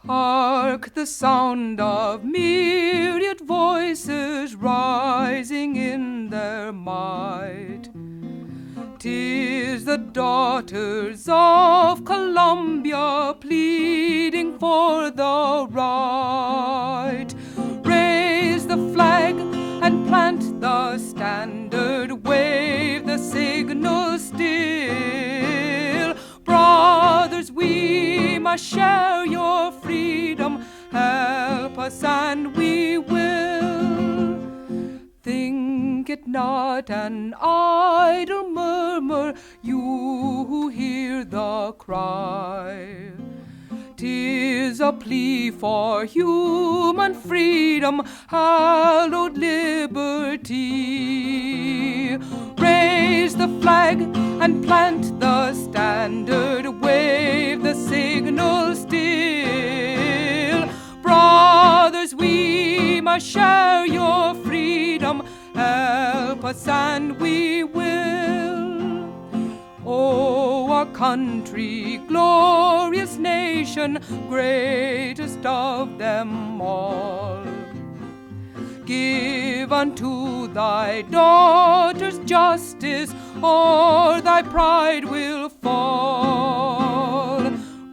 Hark the sound of myriad voices rising in their might. 'Tis the daughters of Columbia pleading for the right. Raise the flag and plant the standard, wave the signal still. Brothers, we must share your freedom, help us and we will. Think it not an idle murmur, you who hear the cry. 'Tis a plea for human freedom, hallowed liberty. Raise the flag and plant the standard, wave the signal still. Brothers, we must share your freedom, help us and we will. Oh, our country, glorious nation, greatest of them all. Give unto thy daughters justice, or thy pride will fall.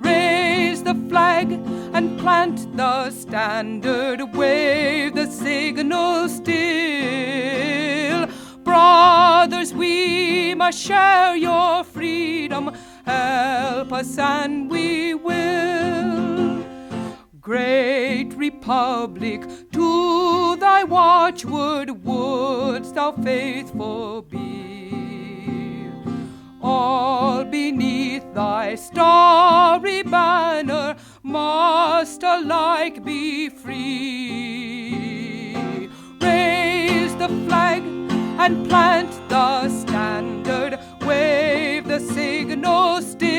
Raise the flag and plant the standard, wave the signal still. Brothers, we must share your freedom, help us and we will. Great Republic, to thy watchword wouldst thou faithful be. All beneath thy starry banner must alike be free. Raise the flag and plant the standard, wave the signal still.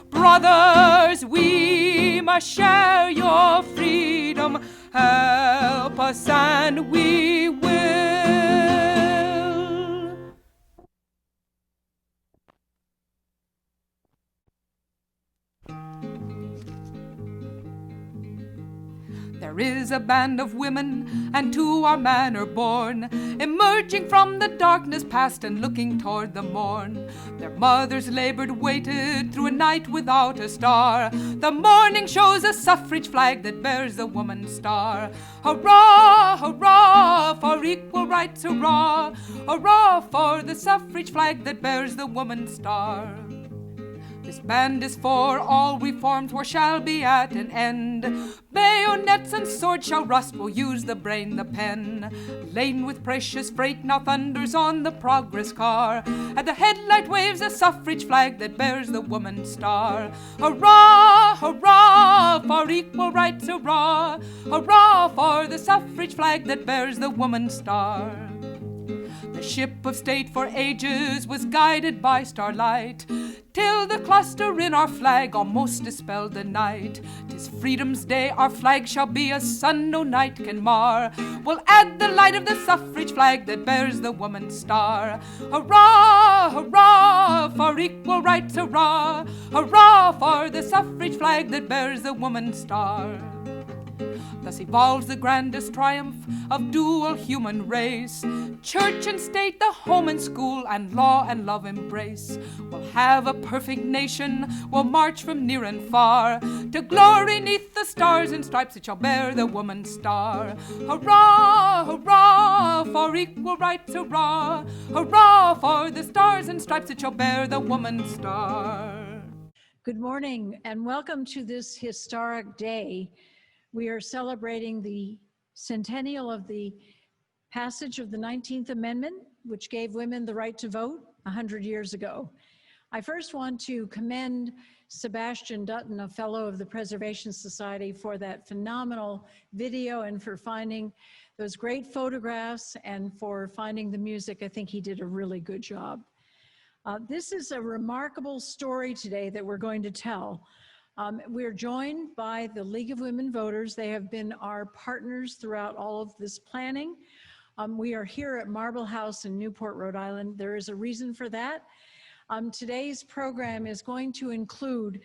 Brothers, we must share your freedom, help us and we will. There is a band of women, and to our manor born, emerging from the darkness past and looking toward the morn. Their mothers labored, waited through a night without a star. The morning shows a suffrage flag that bears the woman's star. Hurrah, hurrah, for equal rights, hurrah. Hurrah for the suffrage flag that bears the woman's star. This band is for all reforms, war shall be at an end. Bayonets and swords shall rust, we'll use the brain, the pen. Laden with precious freight now thunders on the progress car. At the headlight waves a suffrage flag that bears the woman's star. Hurrah, hurrah, for equal rights, hurrah. Hurrah for the suffrage flag that bears the woman's star. The ship of state for ages was guided by starlight, till the cluster in our flag almost dispelled the night. 'Tis freedom's day, our flag shall be a sun no night can mar. We'll add the light of the suffrage flag that bears the woman's star. Hurrah, hurrah, for equal rights, hurrah. Hurrah for the suffrage flag that bears the woman's star. Thus evolves the grandest triumph of dual human race. Church and state, the home and school, and law and love embrace. We'll have a perfect nation, we'll march from near and far, to glory neath the stars and stripes that shall bear the woman's star. Hurrah, hurrah, for equal rights, hurrah. Hurrah for the stars and stripes that shall bear the woman's star. Good morning and welcome to this historic day. We are celebrating the centennial of the passage of the 19th Amendment, which gave women the right to vote 100 years ago. I first want to commend Sebastian Dutton, a fellow of the Preservation Society, for that phenomenal video and for finding those great photographs and for finding the music. I think he did a really good job. This is a remarkable story today that we're going to tell. We're joined by the League of Women Voters. They have been our partners throughout all of this planning. We are here at Marble House in Newport, Rhode Island. There is a reason for that. Today's program is going to include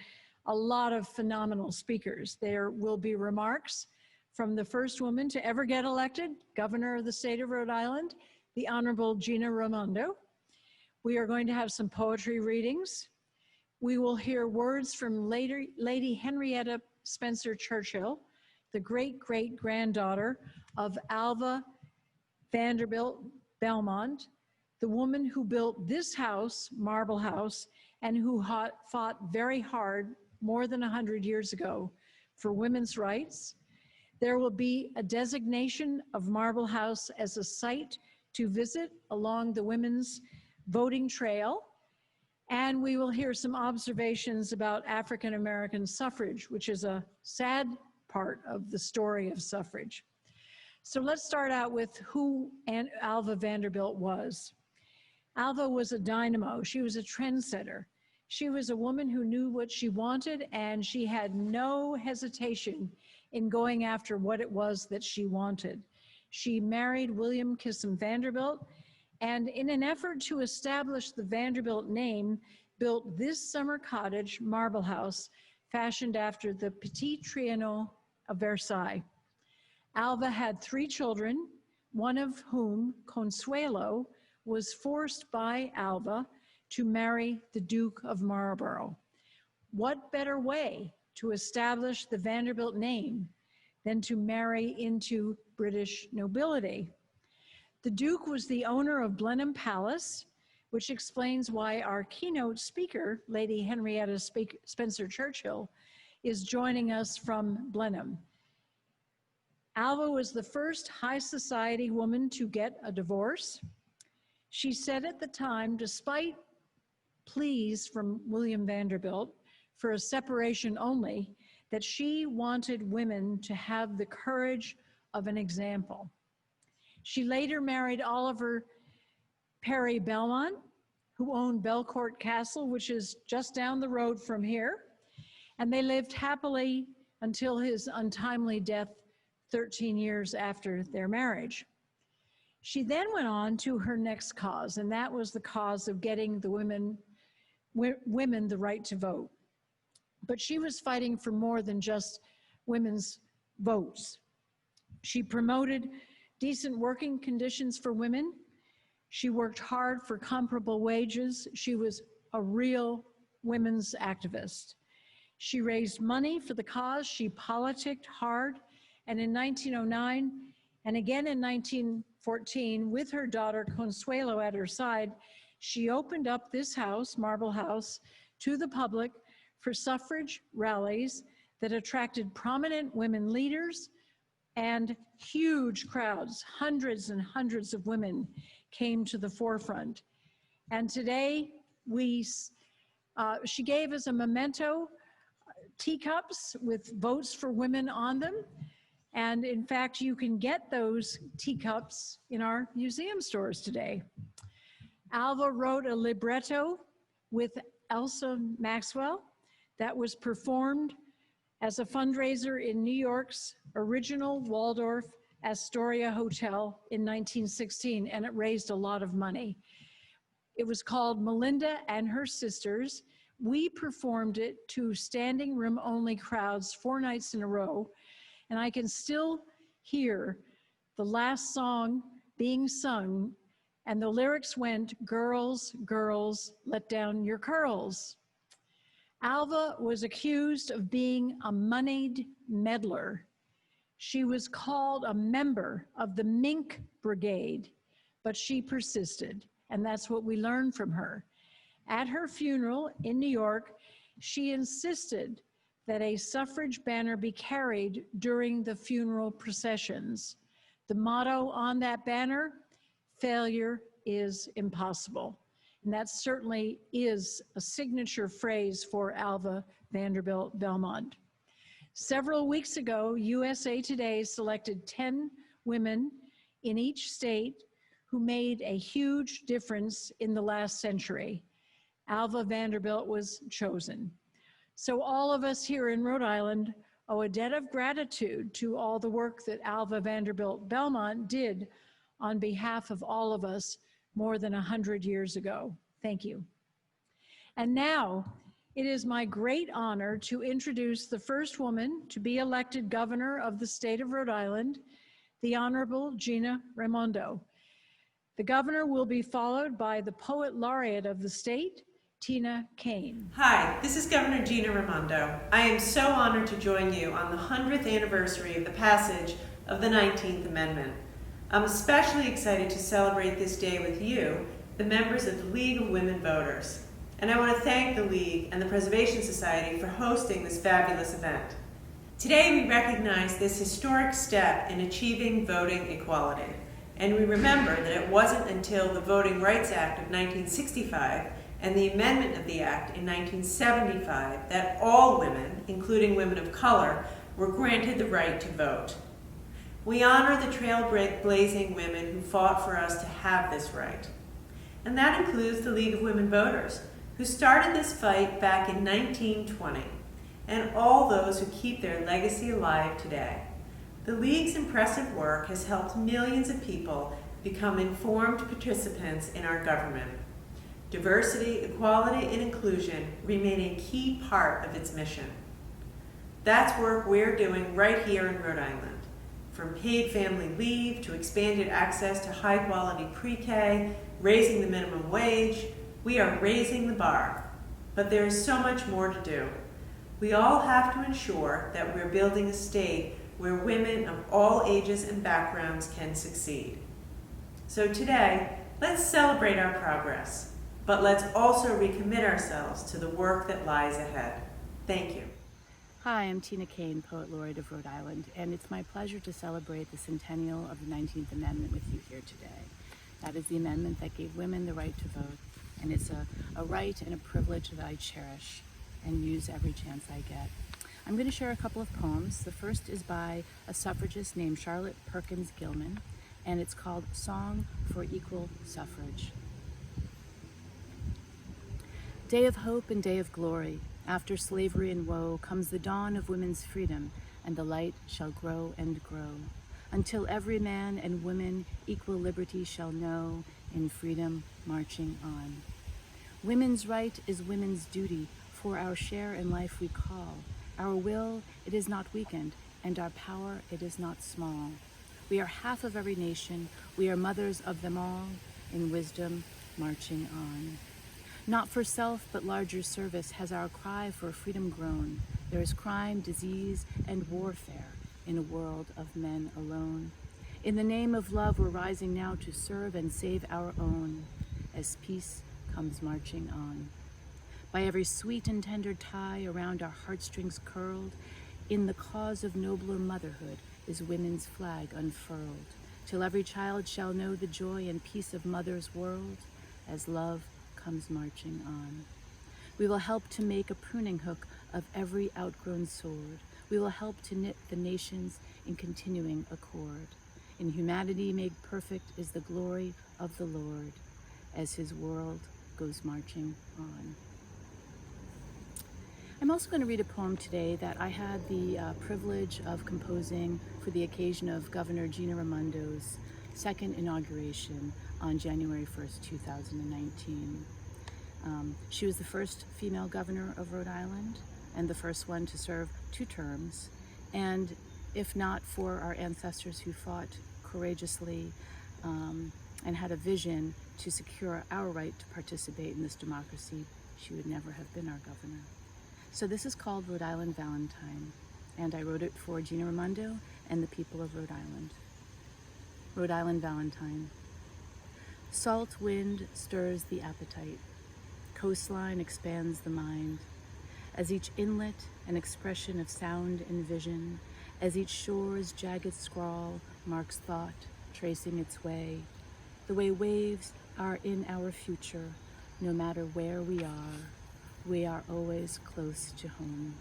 a lot of phenomenal speakers. There will be remarks from the first woman to ever get elected, governor of the state of Rhode Island, the Honorable Gina Raimondo. We are going to have some poetry readings. We will hear words from Lady Henrietta Spencer-Churchill, the great-great-granddaughter of Alva Vanderbilt Belmont, the woman who built this house, Marble House, and who fought very hard more than 100 years ago for women's rights. There will be a designation of Marble House as a site to visit along the women's voting trail. And we will hear some observations about African American suffrage, which is a sad part of the story of suffrage. So let's start out with who Alva Vanderbilt was. Alva was a dynamo. She was a trendsetter. She was a woman who knew what she wanted, and she had no hesitation in going after what it was that she wanted. She married William Kissam Vanderbilt, and in an effort to establish the Vanderbilt name, built this summer cottage, Marble House, fashioned after the Petit Trianon of Versailles. Alva had 3 children, one of whom, Consuelo, was forced by Alva to marry the Duke of Marlborough. What better way to establish the Vanderbilt name than to marry into British nobility? The Duke was the owner of Blenheim Palace, which explains why our keynote speaker, Lady Henrietta Spencer-Churchill, is joining us from Blenheim. Alva was the first high society woman to get a divorce. She said at the time, despite pleas from William Vanderbilt for a separation only, that she wanted women to have the courage of an example. She later married Oliver Perry Belmont, who owned Belcourt Castle, which is just down the road from here, and they lived happily until his untimely death 13 years after their marriage. She then went on to her next cause, and that was the cause of getting the women the right to vote. But she was fighting for more than just women's votes. She promoted decent working conditions for women. She worked hard for comparable wages. She was a real women's activist. She raised money for the cause. She politicked hard. And in 1909, and again in 1914, with her daughter Consuelo at her side, she opened up this house, Marble House, to the public for suffrage rallies that attracted prominent women leaders and huge crowds. Hundreds and hundreds of women came to the forefront. And today, she gave us a memento, teacups with votes for women on them. And in fact, you can get those teacups in our museum stores today. Alva wrote a libretto with Elsa Maxwell that was performed as a fundraiser in New York's original Waldorf Astoria Hotel in 1916, and it raised a lot of money. It was called Melinda and Her Sisters. We performed it to standing room only crowds 4 nights in a row, and I can still hear the last song being sung, and the lyrics went, "Girls, girls, let down your curls." Alva was accused of being a moneyed meddler. She was called a member of the Mink Brigade, but she persisted, and that's what we learned from her. At her funeral in New York, she insisted that a suffrage banner be carried during the funeral processions. The motto on that banner, "Failure is impossible." And that certainly is a signature phrase for Alva Vanderbilt Belmont. Several weeks ago, USA Today selected 10 women in each state who made a huge difference in the last century. Alva Vanderbilt was chosen. So all of us here in Rhode Island owe a debt of gratitude to all the work that Alva Vanderbilt Belmont did on behalf of all of us more than 100 years ago. Thank you. And now, It is my great honor to introduce the first woman to be elected governor of the state of Rhode Island, the Honorable Gina Raimondo. The governor will be followed by the Poet Laureate of the state, Tina Kane. Hi, this is Governor Gina Raimondo. I am so honored to join you on the 100th anniversary of the passage of the 19th Amendment. I'm especially excited to celebrate this day with you, the members of the League of Women Voters. And I want to thank the League and the Preservation Society for hosting this fabulous event. Today we recognize this historic step in achieving voting equality. And we remember that it wasn't until the Voting Rights Act of 1965 and the amendment of the Act in 1975 that all women, including women of color, were granted the right to vote. We honor the trailblazing women who fought for us to have this right. And that includes the League of Women Voters, who started this fight back in 1920, and all those who keep their legacy alive today. The League's impressive work has helped millions of people become informed participants in our government. Diversity, equality, and inclusion remain a key part of its mission. That's work we're doing right here in Rhode Island. From paid family leave to expanded access to high-quality pre-K, raising the minimum wage, we are raising the bar. But there is so much more to do. We all have to ensure that we're building a state where women of all ages and backgrounds can succeed. So today, let's celebrate our progress, but let's also recommit ourselves to the work that lies ahead. Thank you. Hi, I'm Tina Kane, Poet Laureate of Rhode Island, and it's my pleasure to celebrate the centennial of the 19th Amendment with you here today. That is the amendment that gave women the right to vote, and it's a right and a privilege that I cherish and use every chance I get. I'm going to share a couple of poems. The first is by a suffragist named Charlotte Perkins Gilman, and it's called Song for Equal Suffrage. Day of hope and day of glory, after slavery and woe comes the dawn of women's freedom, and the light shall grow and grow, until every man and woman equal liberty shall know, in freedom marching on. Women's right is women's duty, for our share in life we call. Our will, it is not weakened, and our power, it is not small. We are half of every nation, we are mothers of them all, in wisdom marching on. Not for self, but larger service has our cry for freedom grown. There is crime, disease, and warfare in a world of men alone. In the name of love, we're rising now to serve and save our own, as peace comes marching on. By every sweet and tender tie around our heartstrings curled, in the cause of nobler motherhood is women's flag unfurled, till every child shall know the joy and peace of mother's world, as love comes marching on. We will help to make a pruning hook of every outgrown sword. We will help to knit the nations in continuing accord. In humanity made perfect is the glory of the Lord, as his world goes marching on. I'm also going to read a poem today that I had the privilege of composing for the occasion of Governor Gina Raimondo's second inauguration on January 1st, 2019. She was the first female governor of Rhode Island and the first one to serve 2 terms. And if not for our ancestors who fought courageously and had a vision to secure our right to participate in this democracy, she would never have been our governor. So this is called Rhode Island Valentine, and I wrote it for Gina Raimondo and the people of Rhode Island. Rhode Island Valentine. Salt wind stirs the appetite. Coastline expands the mind. As each inlet an expression of sound and vision, as each shore's jagged scrawl marks thought tracing its way, the way waves are in our future, no matter where we are always close to home.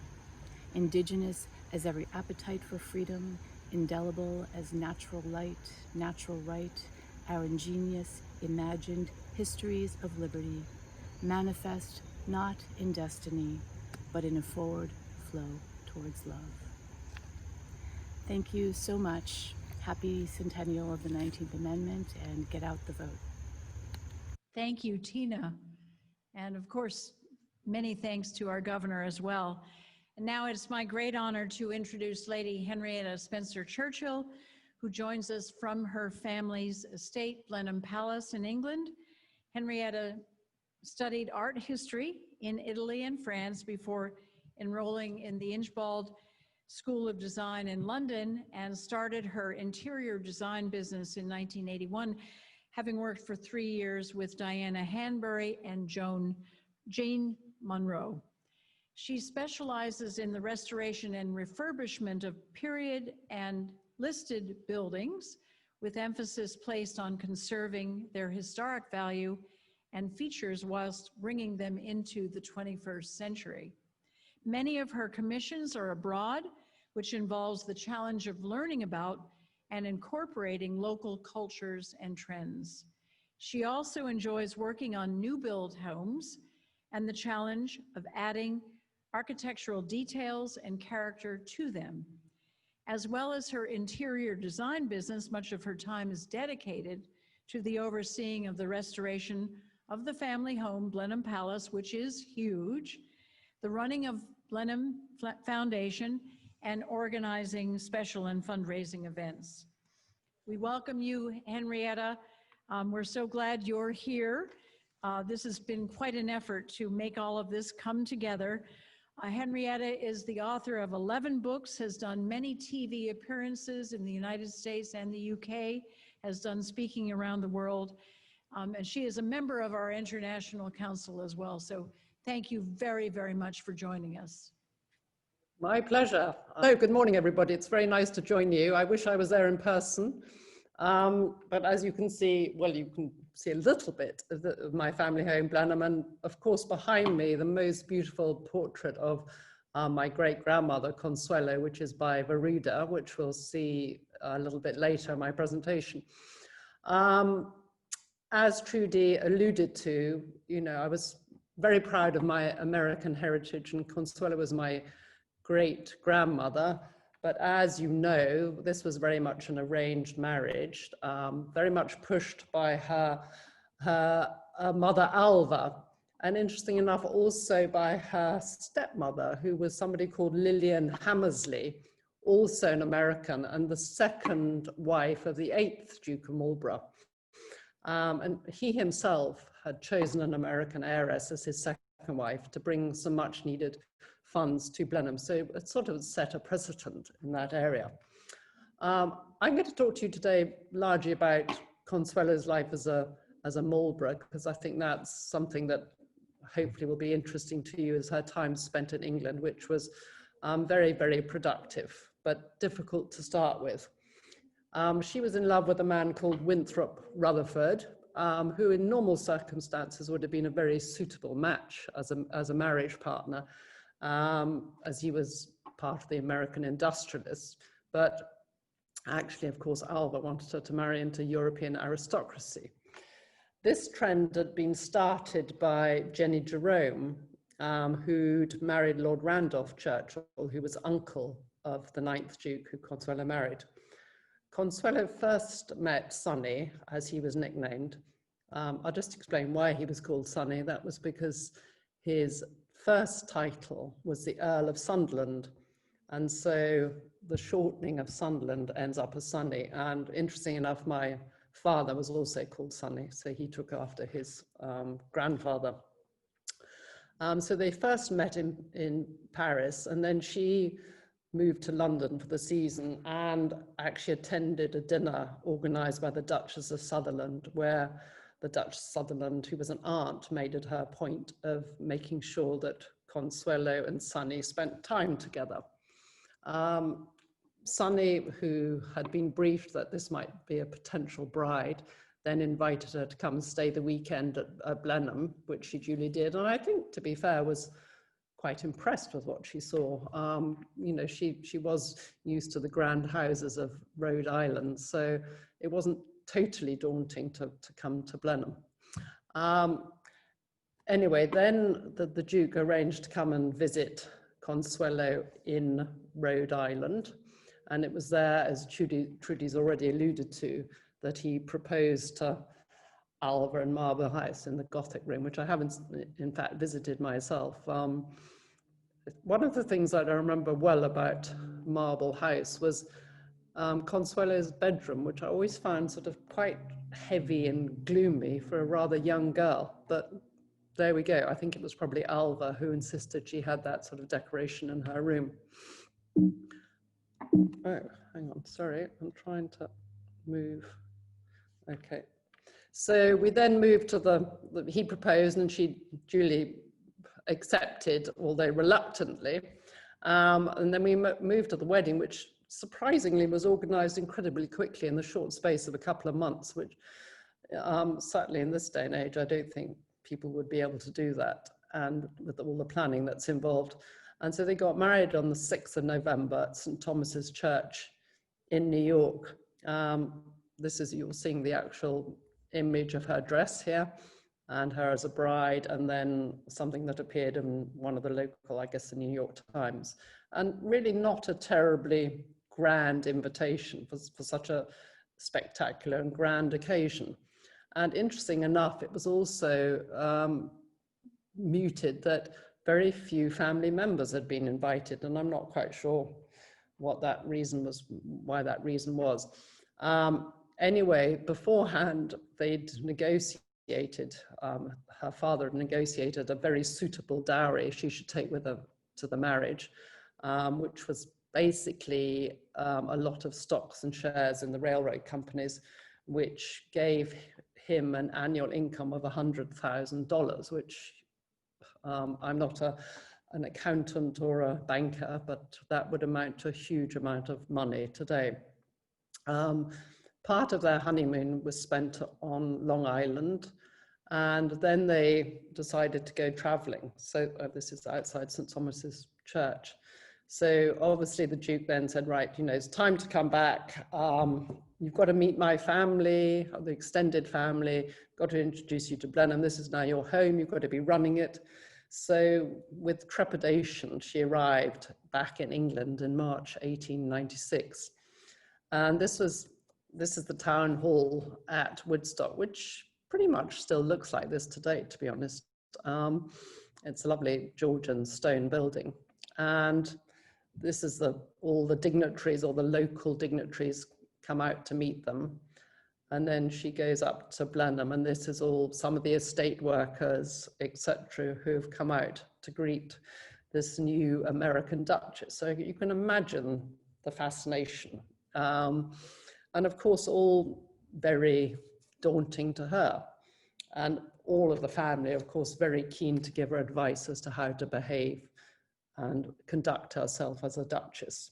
Indigenous as every appetite for freedom, indelible as natural light, natural right, our ingenious, imagined histories of liberty, manifest not in destiny, but in a forward flow towards love. Thank you so much. Happy centennial of the 19th Amendment, and get out the vote. Thank you, Tina. And of course, many thanks to our governor as well. And now it's my great honor to introduce Lady Henrietta Spencer-Churchill, who joins us from her family's estate, Blenheim Palace in England. Henrietta studied art history in Italy and France before enrolling in the Inchbald School of Design in London, and started her interior design business in 1981, having worked for 3 years with Diana Hanbury and Jane Monroe. She specializes in the restoration and refurbishment of period and listed buildings, with emphasis placed on conserving their historic value and features whilst bringing them into the 21st century. Many of her commissions are abroad, which involves the challenge of learning about and incorporating local cultures and trends. She also enjoys working on new build homes and the challenge of adding architectural details and character to them. As well as her interior design business, much of her time is dedicated to the overseeing of the restoration of the family home, Blenheim Palace, which is huge, the running of Blenheim Foundation, and organizing special and fundraising events. We welcome you, Henrietta. We're so glad you're here. This has been quite an effort to make all of this come together. Henrietta is the author of 11 books, has done many TV appearances in the United States and the UK, has done speaking around the world, and she is a member of our International Council as well. So thank you very, very much for joining us. My pleasure. Oh, good morning, everybody. It's very nice to join you. I wish I was there in person. But as you can see, well, you can see a little bit of my family home, Blenheim, and of course behind me, the most beautiful portrait of my great-grandmother, Consuelo, which is by Rhode, which we'll see a little bit later in my presentation. As Trudy alluded to, you know, I was very proud of my American heritage, and Consuelo was my great-grandmother. But as you know, this was very much an arranged marriage, very much pushed by her mother, Alva, and interesting enough, also by her stepmother, who was somebody called Lillian Hammersley, also an American, and the second wife of the 8th Duke of Marlborough. And he himself had chosen an American heiress as his second wife to bring some much needed funds to Blenheim. So it sort of set a precedent in that area. I'm going to talk to you today largely about Consuelo's life as a Marlborough, because I think that's something that hopefully will be interesting to you, as her time spent in England, which was very, very productive, but difficult to start with. She was in love with a man called Winthrop Rutherford, who in normal circumstances would have been a very suitable match as a marriage partner, as he was part of the American industrialists. But actually, of course, Alva wanted her to marry into European aristocracy. This trend had been started by Jenny Jerome, who'd married Lord Randolph Churchill, who was uncle of the 9th Duke who Consuelo married. Consuelo first met Sonny, as he was nicknamed. I'll just explain why he was called Sonny. That was because his first title was the Earl of Sunderland, and so the shortening of Sunderland ends up as Sonny. And interesting enough, my father was also called Sonny, so he took after his grandfather. So they first met in Paris, and then she moved to London for the season and actually attended a dinner organized by the Duchess of Sutherland, where the Duchess of Sutherland, who was an aunt, made it her point of making sure that Consuelo and Sonny spent time together. Sonny, who had been briefed that this might be a potential bride, then invited her to come and stay the weekend at Blenheim, which she duly did. And I think, to be fair, was quite impressed with what she saw. You know, she was used to the grand houses of Rhode Island, so it wasn't totally daunting to come to Blenheim. Anyway, then the Duke arranged to come and visit Consuelo in Rhode Island, and it was there, as Trudy's already alluded to, that he proposed to Alva and Marlborough House in the Gothic room, which I haven't, in fact, visited myself. One of the things that I remember well about Marlborough House was Consuelo's bedroom, which I always found sort of quite heavy and gloomy for a rather young girl. But there we go. I think it was probably Alva who insisted she had that sort of decoration in her room. Oh, hang on, sorry, I'm trying to move. Okay. So we then moved to he proposed and she duly accepted, although reluctantly. And then we moved to the wedding, which surprisingly was organized incredibly quickly in the short space of a couple of months, which certainly in this day and age, I don't think people would be able to do that, and with all the planning that's involved. And so they got married on the 6th of November at St. Thomas's Church in New York. This is, you're seeing the actual image of her dress here and her as a bride, and then something that appeared in one of the local, I guess, the New York Times. And really not a terribly grand invitation for such a spectacular and grand occasion. And interesting enough, it was also mooted that very few family members had been invited, and I'm not quite sure what that reason was, why that reason was. Anyway, beforehand, they'd negotiated, her father had negotiated a very suitable dowry she should take with her to the marriage, which was basically a lot of stocks and shares in the railroad companies, which gave him an annual income of $100,000, which I'm not an accountant or a banker, but that would amount to a huge amount of money today. Part of their honeymoon was spent on Long Island, and then they decided to go traveling. So this is outside St. Thomas's Church. So obviously the Duke then said, right, you know, it's time to come back. You've got to meet my family, the extended family, got to introduce you to Blenheim. This is now your home, you've got to be running it. So with trepidation, she arrived back in England in March 1896. And this is the town hall at Woodstock, which pretty much still looks like this today, to be honest. It's a lovely Georgian stone building. And this is all the dignitaries, or the local dignitaries, come out to meet them. And then she goes up to Blenheim, and this is all some of the estate workers, etc., who have come out to greet this new American Duchess. So you can imagine the fascination. And of course, all very daunting to her. And all of the family, of course, very keen to give her advice as to how to behave and conduct herself as a duchess.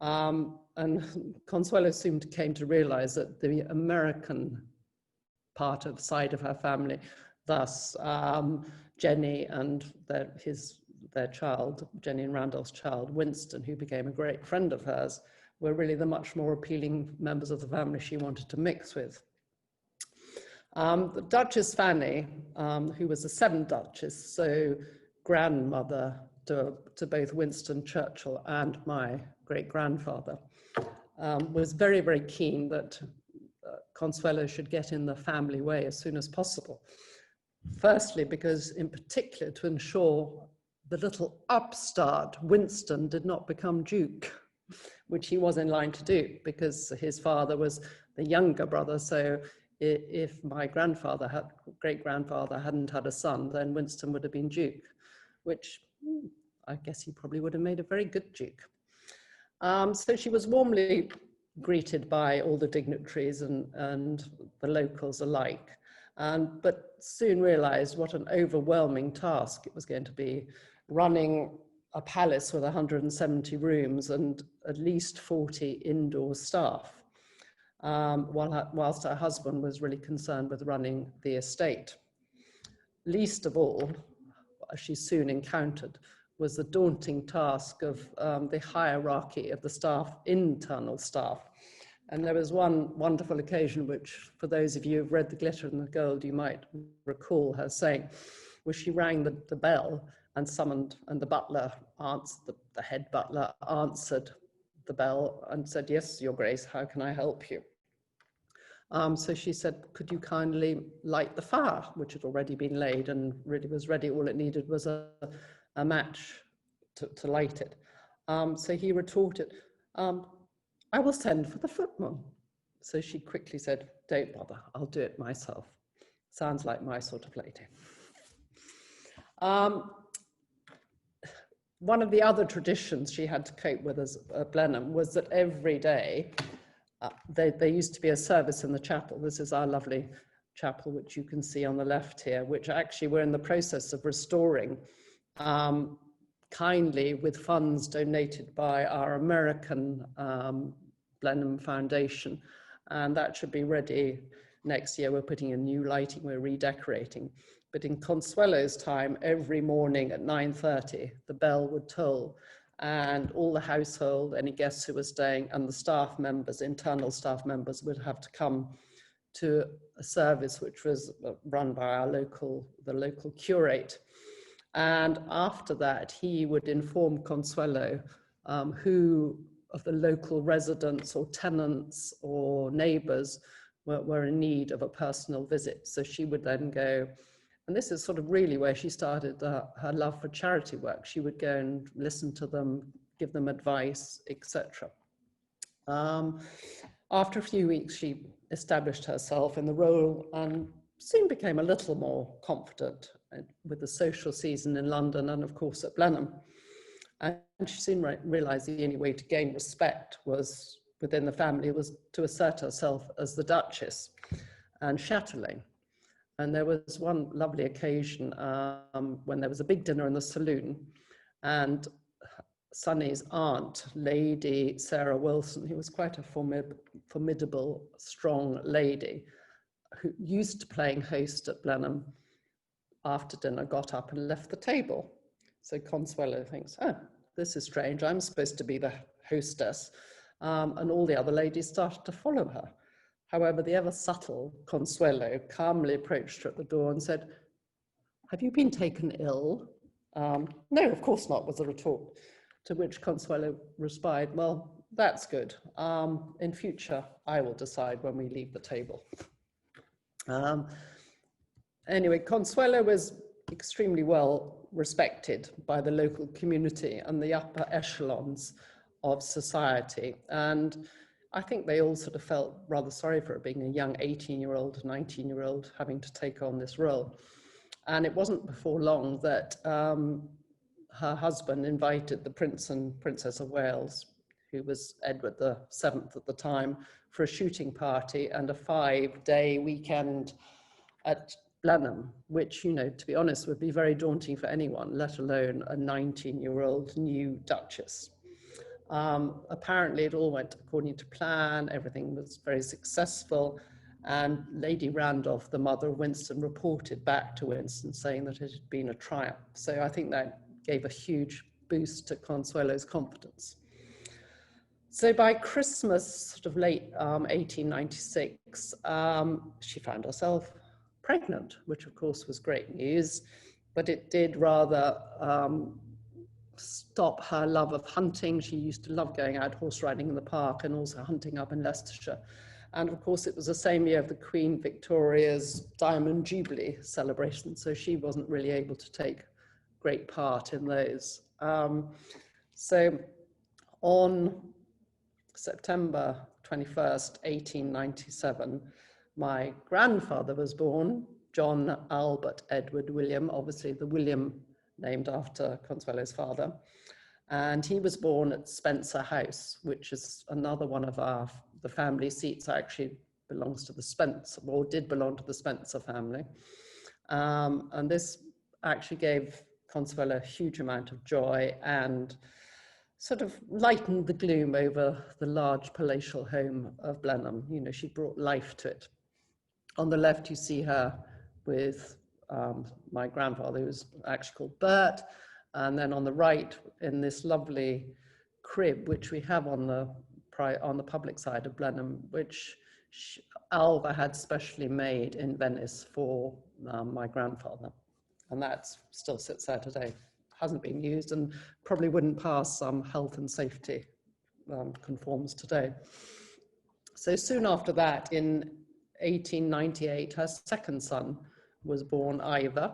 And Consuelo soon came to realize that the American side of her family, thus Jenny and their child, Jenny and Randolph's child, Winston, who became a great friend of hers, were really the much more appealing members of the family she wanted to mix with. The Duchess Fanny, who was the seventh Duchess, so grandmother to both Winston Churchill and my great-grandfather, was very, very keen that Consuelo should get in the family way as soon as possible. Firstly, because in particular to ensure the little upstart Winston did not become Duke, which he was in line to do because his father was the younger brother. So if my great-grandfather hadn't had a son, then Winston would have been Duke, which I guess he probably would have made a very good Duke. So she was warmly greeted by all the dignitaries and the locals alike, but soon realized what an overwhelming task it was going to be, running a palace with 170 rooms and at least 40 indoor staff, whilst her husband was really concerned with running the estate. Least of all, as she soon encountered, was the daunting task of the hierarchy of the staff, internal staff. And there was one wonderful occasion, which for those of you who've read The Glitter and the Gold, you might recall her saying, where she rang the bell and summoned, and the butler answered, the head butler answered the bell and said, "Yes, Your Grace, how can I help you?" So she said, could you kindly light the fire, which had already been laid and really was ready. All it needed was a match to light it. So he retorted, I will send for the footman. So she quickly said, don't bother, I'll do it myself. Sounds like my sort of lady. One of the other traditions she had to cope with as Blenheim was that every day there used to be a service in the chapel. This is our lovely chapel, which you can see on the left here, which actually we're in the process of restoring kindly with funds donated by our American Blenheim Foundation. And that should be ready next year. We're putting in new lighting, we're redecorating. But in Consuelo's time, every morning at 9:30, the bell would toll and all the household, any guests who were staying, and the staff members, internal staff members, would have to come to a service which was run by our the local curate. And after that, he would inform Consuelo who of the local residents or tenants or neighbors were in need of a personal visit. So she would then go, and this is sort of really where she started her love for charity work. She would go and listen to them, give them advice, etc. After a few weeks, she established herself in the role and soon became a little more confident with the social season in London and of course at Blenheim. And she soon realized the only way to gain respect was within the family was to assert herself as the Duchess and Chatelaine. And there was one lovely occasion when there was a big dinner in the saloon, and Sonny's aunt, Lady Sarah Wilson, who was quite a formidable, strong lady, who used to playing host at Blenheim, after dinner got up and left the table. So Consuelo thinks, oh, this is strange, I'm supposed to be the hostess. And all the other ladies started to follow her. However, the ever subtle Consuelo calmly approached her at the door and said, have you been taken ill? No, of course not, was the retort. To which Consuelo replied, well, that's good. In future, I will decide when we leave the table. Anyway, Consuelo was extremely well respected by the local community and the upper echelons of society. And I think they all sort of felt rather sorry for her being a young 18-year-old, 19-year-old having to take on this role. And it wasn't before long that her husband invited the Prince and Princess of Wales, who was Edward VII at the time, for a shooting party and a 5-day weekend at Blenheim, which, you know, to be honest, would be very daunting for anyone, let alone a 19-year-old new Duchess. Apparently it all went according to plan, everything was very successful, and Lady Randolph, the mother of Winston, reported back to Winston saying that it had been a triumph. So I think that gave a huge boost to Consuelo's confidence. So by Christmas, sort of late 1896, she found herself pregnant, which of course was great news, but it did rather stop her love of hunting. She used to love going out horse riding in the park and also hunting up in Leicestershire. And of course, it was the same year of the Queen Victoria's Diamond Jubilee celebration, so she wasn't really able to take great part in those. So on September 21st, 1897, my grandfather was born, John Albert Edward William, obviously the William named after Consuelo's father. And he was born at Spencer House, which is another one of the family seats, actually belongs to the Spencer, or did belong to the Spencer family. And this actually gave Consuelo a huge amount of joy and sort of lightened the gloom over the large palatial home of Blenheim. You know, she brought life to it. On the left, you see her with my grandfather, who was actually called Bert. And then on the right, in this lovely crib, which we have on the public side of Blenheim, which Alva had specially made in Venice for my grandfather. And that still sits there today. Hasn't been used and probably wouldn't pass some health and safety conforms today. So soon after that, in 1898, her second son was born, Ivor.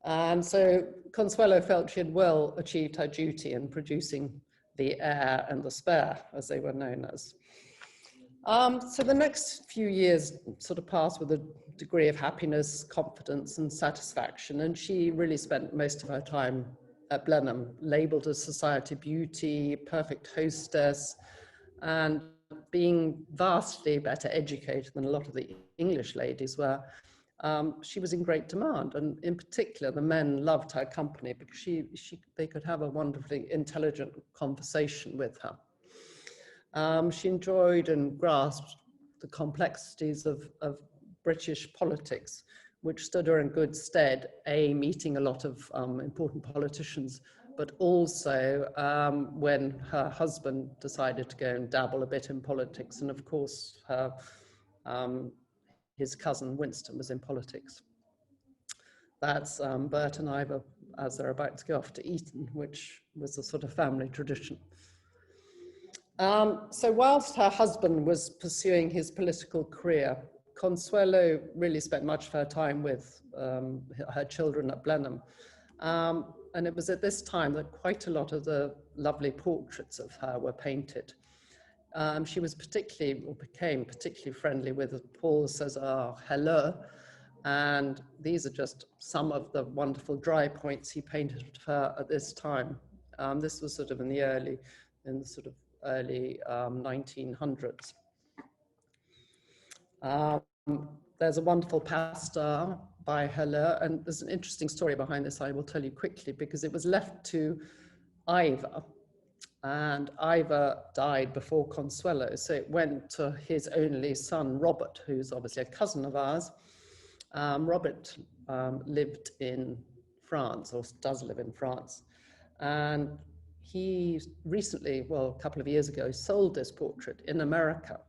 And so Consuelo felt she had well achieved her duty in producing the heir and the spare, as they were known as. So the next few years sort of passed with a degree of happiness, confidence, and satisfaction, and she really spent most of her time at Blenheim, labelled as society beauty, perfect hostess, and being vastly better educated than a lot of the English ladies were. She was in great demand, and in particular, the men loved her company because they could have a wonderfully intelligent conversation with her. She enjoyed and grasped the complexities of British politics, which stood her in good stead, meeting a lot of important politicians, but also when her husband decided to go and dabble a bit in politics, and of course, his cousin Winston was in politics. That's Bert and Ivor as they're about to go off to Eton, which was a sort of family tradition. So whilst her husband was pursuing his political career, Consuelo really spent much of her time with her children at Blenheim. And it was at this time that quite a lot of the lovely portraits of her were painted. She was became particularly friendly with Paul César Helleu, and these are just some of the wonderful dry points he painted of her at this time. This was sort of in the early 1900s. There's a wonderful pastel by Helleu, and there's an interesting story behind this I will tell you quickly, because it was left to Ivor, and Ivor died before Consuelo, so it went to his only son, Robert, who's obviously a cousin of ours. Robert lived in France, or does live in France, and he recently, well, a couple of years ago, sold this portrait in America.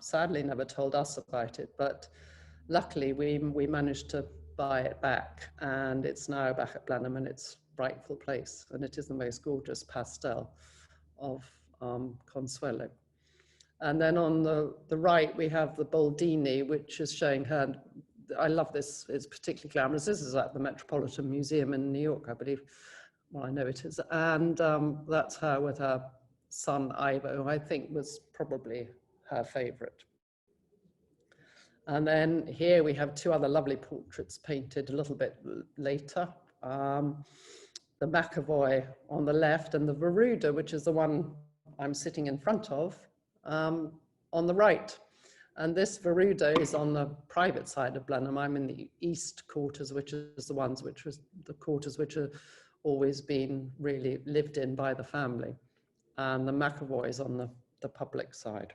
Sadly, never told us about it, but luckily we managed to buy it back, and it's now back at Blenheim in its rightful place, and it is the most gorgeous pastel of Consuelo. And then on the right, we have the Boldini, which is showing her. I love this, it's particularly glamorous. This is at the Metropolitan Museum in New York, I believe. Well, I know it is. And that's her with her son, Ivor, who I think was probably her favorite. And then here we have two other lovely portraits painted a little bit later. The McAvoy on the left, and the Veruda, which is the one I'm sitting in front of, on the right. And this Veruda is on the private side of Blenheim. I'm in the east quarters, which is the quarters which are always been really lived in by the family. And the McAvoy is on the public side.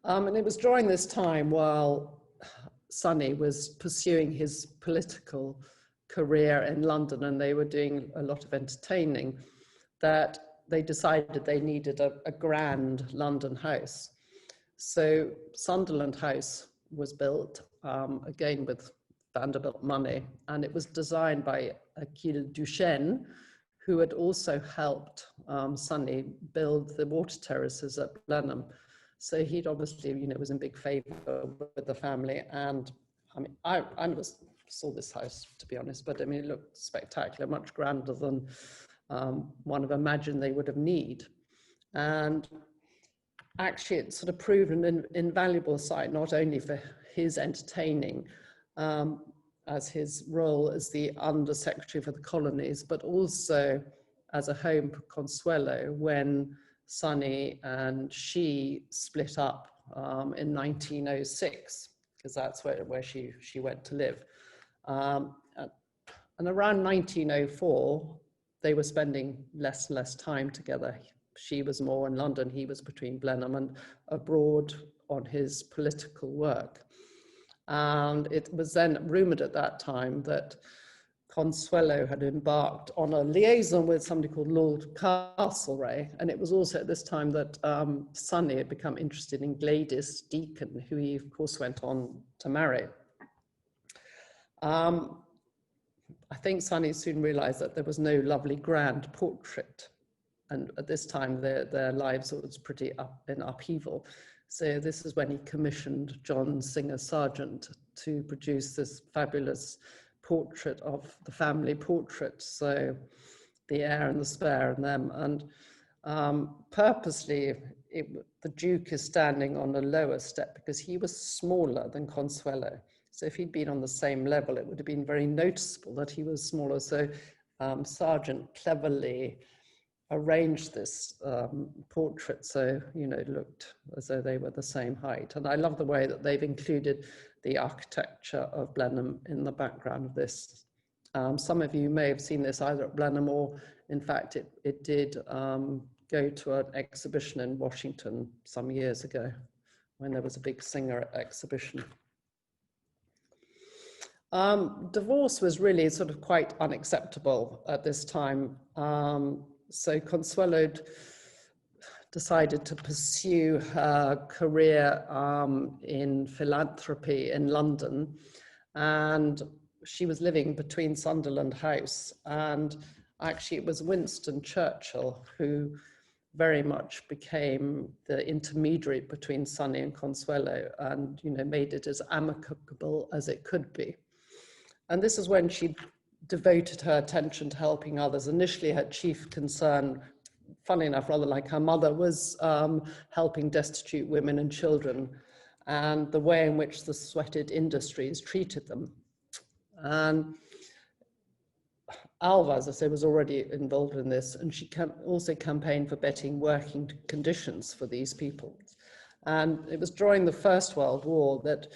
And it was during this time, while Sonny was pursuing his political career in London, and they were doing a lot of entertaining, that they decided they needed a grand London house. So Sunderland House was built, again with Vanderbilt money, and it was designed by Achille Duchesne, who had also helped Sonny build the water terraces at Blenheim. So he'd obviously, was in big favor with the family. And I mean, I never saw this house, to be honest, but I mean, it looked spectacular, much grander than one would imagine they would have need. And actually, it sort of proved an invaluable site, not only for his entertaining, as his role as the Undersecretary for the Colonies, but also as a home for Consuelo when Sonny and she split up in 1906, because that's where she went to live. And around 1904, they were spending less and less time together. She was more in London, he was between Blenheim and abroad on his political work. And it was then rumoured at that time that Consuelo had embarked on a liaison with somebody called Lord Castlereagh, and it was also at this time that Sonny had become interested in Gladys Deacon, who he of course went on to marry. I think Sonny soon realised that there was no lovely grand portrait, and at this time their lives was pretty in upheaval. So this is when he commissioned John Singer Sargent to produce this fabulous portrait of the family portrait. So the heir and the spare and them. And purposely, the Duke is standing on a lower step because he was smaller than Consuelo. So if he'd been on the same level, it would have been very noticeable that he was smaller. So Sargent cleverly arranged this portrait so, you know, it looked as though they were the same height. And I love the way that they've included the architecture of Blenheim in the background of this. Some of you may have seen this either at Blenheim or, in fact, it did go to an exhibition in Washington some years ago when there was a big Singer exhibition. Divorce was really sort of quite unacceptable at this time. So Consuelo decided to pursue her career in philanthropy in London, and she was living between Sunderland House, and actually it was Winston Churchill who very much became the intermediary between Sonny and Consuelo, and, you know, made it as amicable as it could be. And this is when she devoted her attention to helping others. Initially, her chief concern, funny enough, rather like her mother, was helping destitute women and children and the way in which the sweated industries treated them. And Alva, as I say, was already involved in this, and she also campaigned for better working conditions for these people. And it was during the First World War that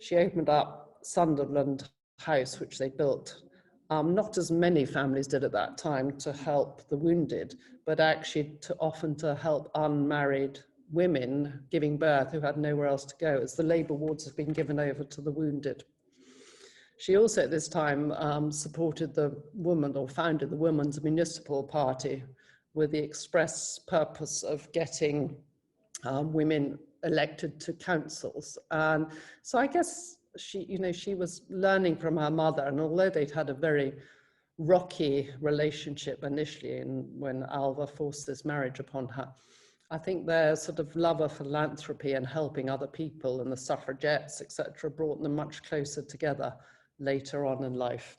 she opened up Sunderland House, which they built. Not as many families did at that time to help the wounded, but actually often to help unmarried women giving birth who had nowhere else to go, as the labour wards have been given over to the wounded. She also at this time supported the woman, or founded the Women's Municipal Party, with the express purpose of getting women elected to councils. And so I guess she, you know, she was learning from her mother, and although they'd had a very rocky relationship initially, and when Alva forced this marriage upon her, I think their sort of love of philanthropy and helping other people and the suffragettes, etc., brought them much closer together later on in life.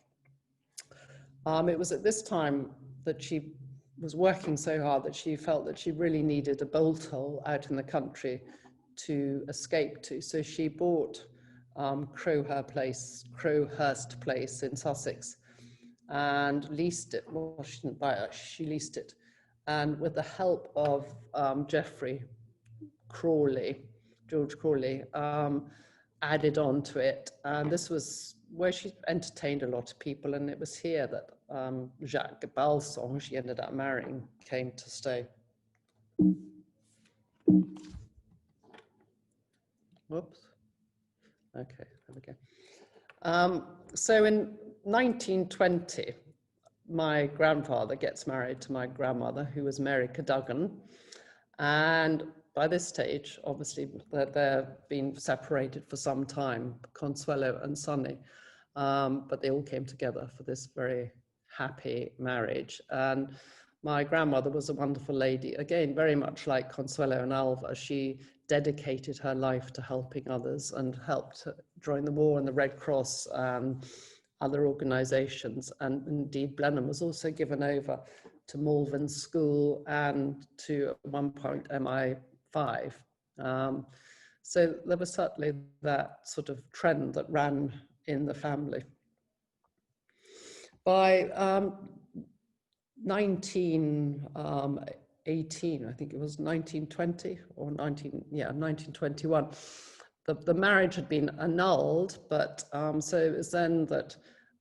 It was at this time that she was working so hard that she felt that she really needed a bolt hole out in the country to escape to. So she bought Crowhurst Place in Sussex and leased it. Well, she didn't buy it, she leased it. And with the help of George Crawley, added on to it. And this was where she entertained a lot of people. And it was here that Jacques Balson, who she ended up marrying, came to stay. Whoops. Okay, there we go. So in 1920, my grandfather gets married to my grandmother, who was Mary Cadogan. And by this stage, obviously, they've been separated for some time, Consuelo and Sonny, but they all came together for this very happy marriage. And my grandmother was a wonderful lady, again, very much like Consuelo and Alva. She dedicated her life to helping others and helped during the war and the Red Cross and other organizations. And indeed, Blenheim was also given over to Malvern School and to, at one point, MI5. So there was certainly that sort of trend that ran in the family. By 1918, I think it was 1920 or 1921, the marriage had been annulled, but so it was then that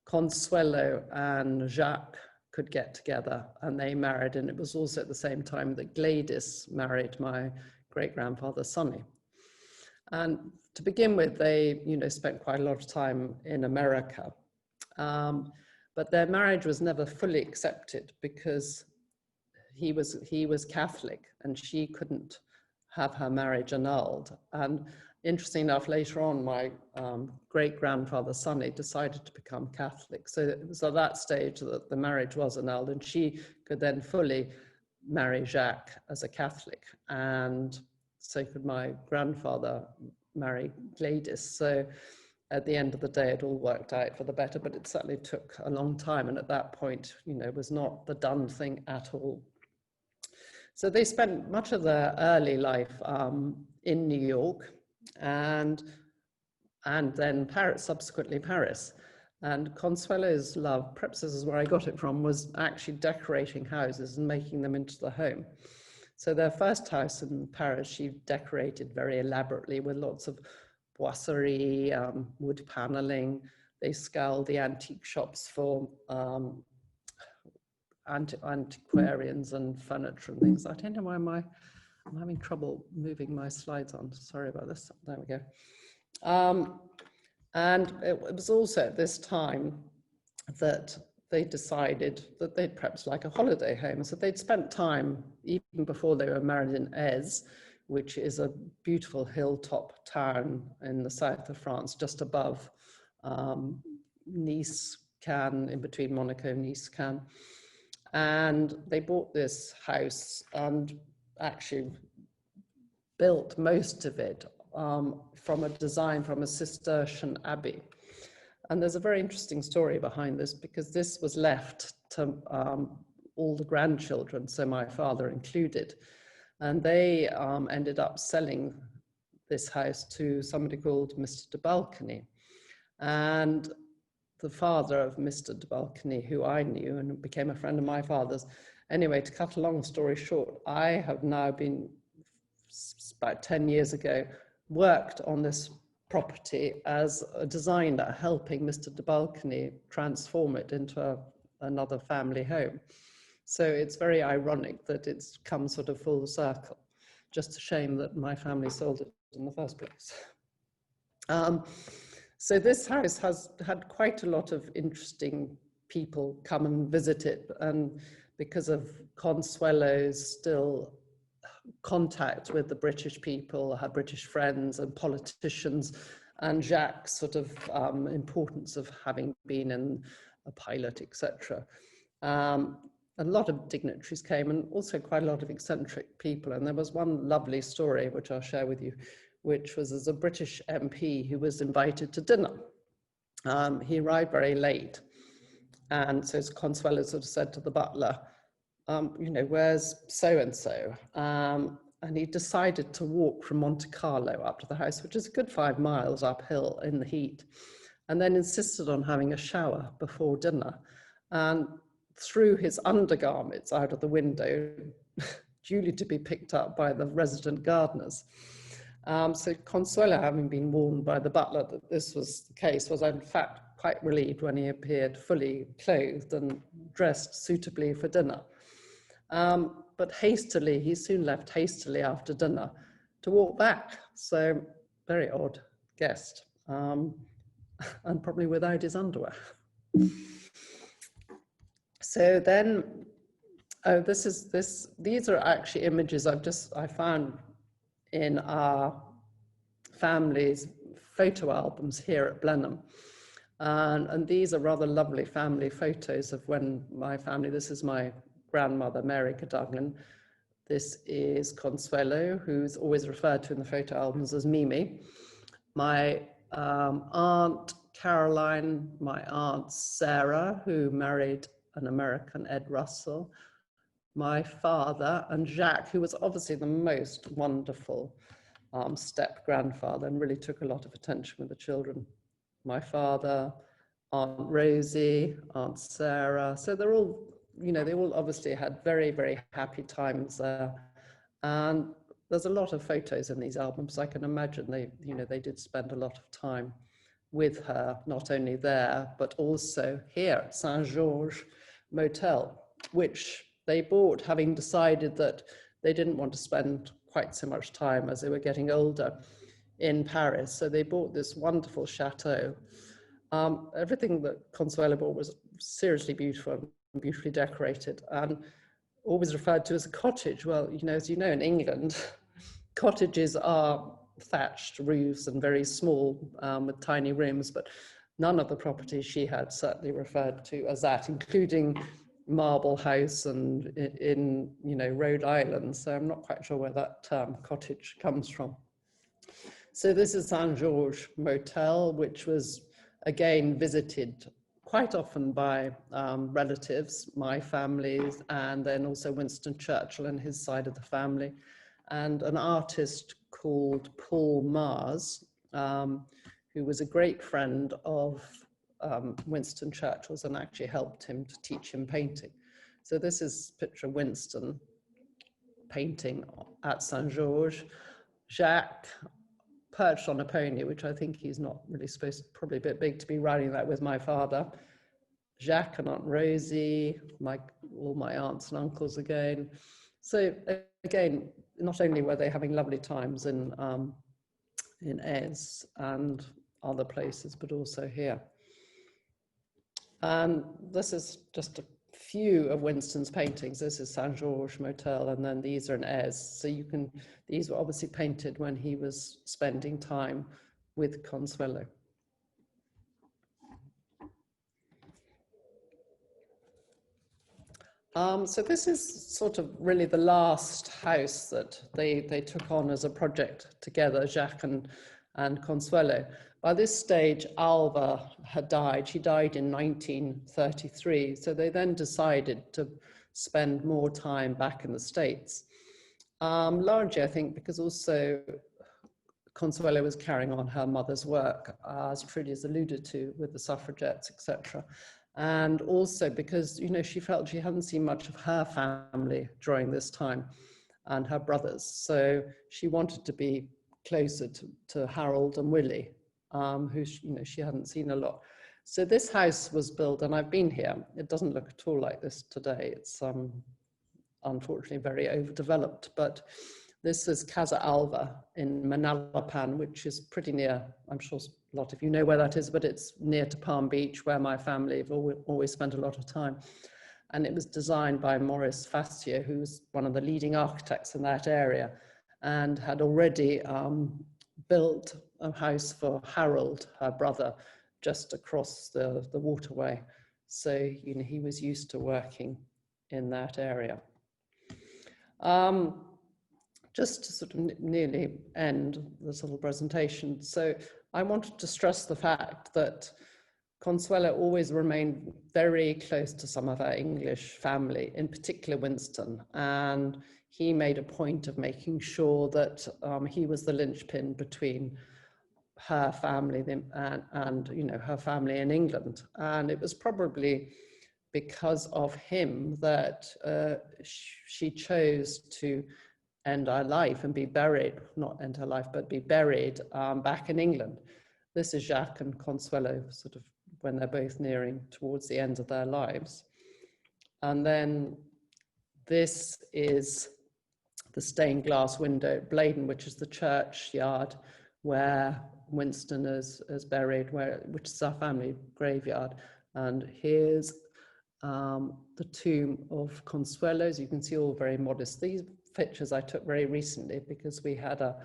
Consuelo and Jacques could get together and they married, and it was also at the same time that Gladys married my great-grandfather Sonny. And to begin with, they, you know, spent quite a lot of time in America, but their marriage was never fully accepted because he was Catholic and she couldn't have her marriage annulled. And interesting enough, later on, my great-grandfather Sonny decided to become Catholic. So it was at that stage that the marriage was annulled, and she could then fully marry Jacques as a Catholic. And so could my grandfather marry Gladys. So at the end of the day, it all worked out for the better, but it certainly took a long time. And at that point, you know, it was not the done thing at all. So they spent much of their early life in New York and then Paris, subsequently Paris. And Consuelo's love, perhaps this is where I got it from, was actually decorating houses and making them into the home. So their first house in Paris, she decorated very elaborately with lots of boiserie, wood paneling. They scoured the antique shops for antiquarians and furniture and things. I don't know why I'm having trouble moving my slides on. Sorry about this. There we go. And it was also at this time that they decided that they'd perhaps like a holiday home. So they'd spent time, even before they were married, in Aise, which is a beautiful hilltop town in the south of France, just above Nice, Cannes, in between Monaco, Nice, Cannes. And they bought this house and actually built most of it from a design from a Cistercian abbey. And there's a very interesting story behind this, because this was left to all the grandchildren, so my father included. And they ended up selling this house to somebody called Mr. de Balcony. And the father of Mr. de Balcony, who I knew and became a friend of my father's. Anyway, to cut a long story short, I have now been, about 10 years ago, worked on this property as a designer, helping Mr. de Balcony transform it into another family home. So it's very ironic that it's come sort of full circle. Just a shame that my family sold it in the first place. So this house has had quite a lot of interesting people come and visit it, and because of Consuelo's still contact with the British people, her British friends and politicians, and Jacques' sort of importance of having been in a pilot, etc. A lot of dignitaries came, and also quite a lot of eccentric people. And there was one lovely story, which I'll share with you, which was as a British MP who was invited to dinner. He arrived very late. And so Consuelo sort of said to the butler, you know, where's so-and-so? And he decided to walk from Monte Carlo up to the house, which is a good 5 miles uphill in the heat, and then insisted on having a shower before dinner, and threw his undergarments out of the window, duly to be picked up by the resident gardeners. So Consuelo, having been warned by the butler that this was the case, was in fact quite relieved when he appeared fully clothed and dressed suitably for dinner. But hastily, he soon left hastily after dinner to walk back. So very odd guest, and probably without his underwear. So then, these are actually images I found in our family's photo albums here at Blenheim. And these are rather lovely family photos of when my family, this is my grandmother, Mary Cadogan. This is Consuelo, who's always referred to in the photo albums as Mimi. My aunt Caroline, my aunt Sarah, who married an American, Ed Russell, my father, and Jacques, who was obviously the most wonderful step-grandfather and really took a lot of attention with the children. My father, Aunt Rosie, Aunt Sarah. So they're all, you know, they all obviously had very, very happy times there. And there's a lot of photos in these albums. I can imagine they did spend a lot of time with her, not only there, but also here at Saint-Georges Motel, which they bought having decided that they didn't want to spend quite so much time as they were getting older in Paris. So they bought this wonderful chateau. Everything that Consuelo bought was seriously beautiful and beautifully decorated, and always referred to as a cottage. Well, you know, as you know, in England, cottages are thatched roofs and very small with tiny rooms, but none of the properties she had certainly referred to as that, including marble house and in you know, Rhode Island. So I'm not quite sure where that term cottage comes from. So this is Saint-Georges Motel, which was again visited quite often by relatives, my families, and then also Winston Churchill and his side of the family, and an artist called Paul Mars, who was a great friend of Winston Churchill's and actually helped him to teach him painting. So this is a picture of Winston painting at Saint-Georges. Jacques perched on a pony, which I think he's not really supposed to, probably a bit big to be riding that with my father. Jacques and Aunt Rosie, all my aunts and uncles again. So again, not only were they having lovely times in Ez and other places, but also here. And this is just a few of Winston's paintings. This is Saint-Georges Motel, and then these are in Ez. So you can, these were obviously painted when he was spending time with Consuelo. So this is sort of really the last house that they took on as a project together, Jacques and Consuelo. By this stage, Alva had died. She died in 1933. So they then decided to spend more time back in the States. Largely, I think, because also Consuelo was carrying on her mother's work, as Trudy has alluded to, with the suffragettes, etc. And also because, you know, she felt she hadn't seen much of her family during this time and her brothers. So she wanted to be closer to Harold and Willie, who, you know, she hadn't seen a lot. So this house was built, and I've been here. It doesn't look at all like this today. It's unfortunately very overdeveloped, but this is Casa Alva in Manalapan, which is pretty near, I'm sure a lot of you know where that is, but it's near to Palm Beach, where my family have always spent a lot of time. And it was designed by Maurice Fastier, who's one of the leading architects in that area, and had already built a house for Harold, her brother, just across the waterway. So, you know, he was used to working in that area. Just to sort of nearly end this little presentation. So I wanted to stress the fact that Consuelo always remained very close to some of her English family, in particular Winston, and he made a point of making sure that he was the linchpin between her family and you know, her family in England. And it was probably because of him that she chose to end her life and be buried, not end her life, but be buried back in England. This is Jacques and Consuelo, sort of when they're both nearing towards the end of their lives. And then this is the stained glass window at Bladen, which is the churchyard where Winston is buried, which is our family graveyard. And here's the tomb of Consuelo. As you can see, all very modest. These pictures I took very recently because we had a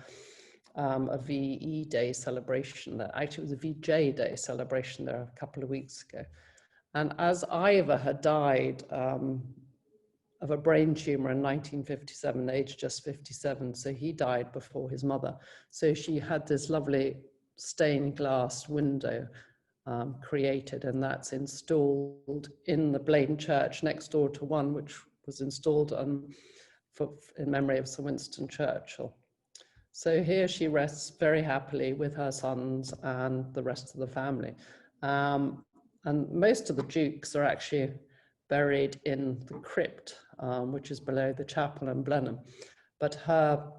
VE Day celebration there. Actually, it was a VJ Day celebration there a couple of weeks ago. And as Ivor had died of a brain tumor in 1957, aged just 57, so he died before his mother. So she had this lovely stained glass window created, and that's installed in the Bladen Church next door to one which was installed in memory of Sir Winston Churchill. So here she rests very happily with her sons and the rest of the family. And most of the dukes are actually buried in the crypt, which is below the chapel in Blenheim. But her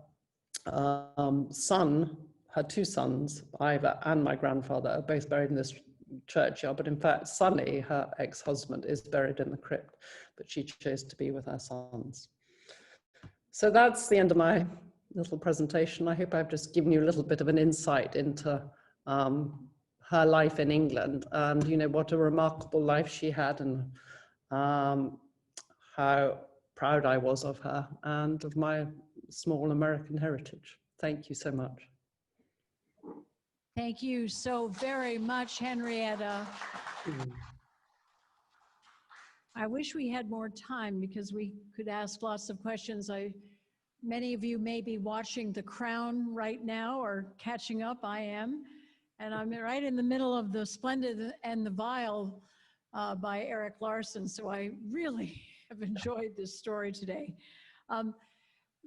her two sons, Ivor and my grandfather, are both buried in this churchyard. But in fact, Sonny, her ex-husband, is buried in the crypt, but she chose to be with her sons. So that's the end of my little presentation. I hope I've just given you a little bit of an insight into her life in England, and you know, what a remarkable life she had, and how proud I was of her and of my small American heritage. Thank you so much. Thank you so very much, Henrietta. I wish we had more time because we could ask lots of questions. Many of you may be watching The Crown right now or catching up. I am. And I'm right in the middle of The Splendid and the Vile by Eric Larson. So I really have enjoyed this story today.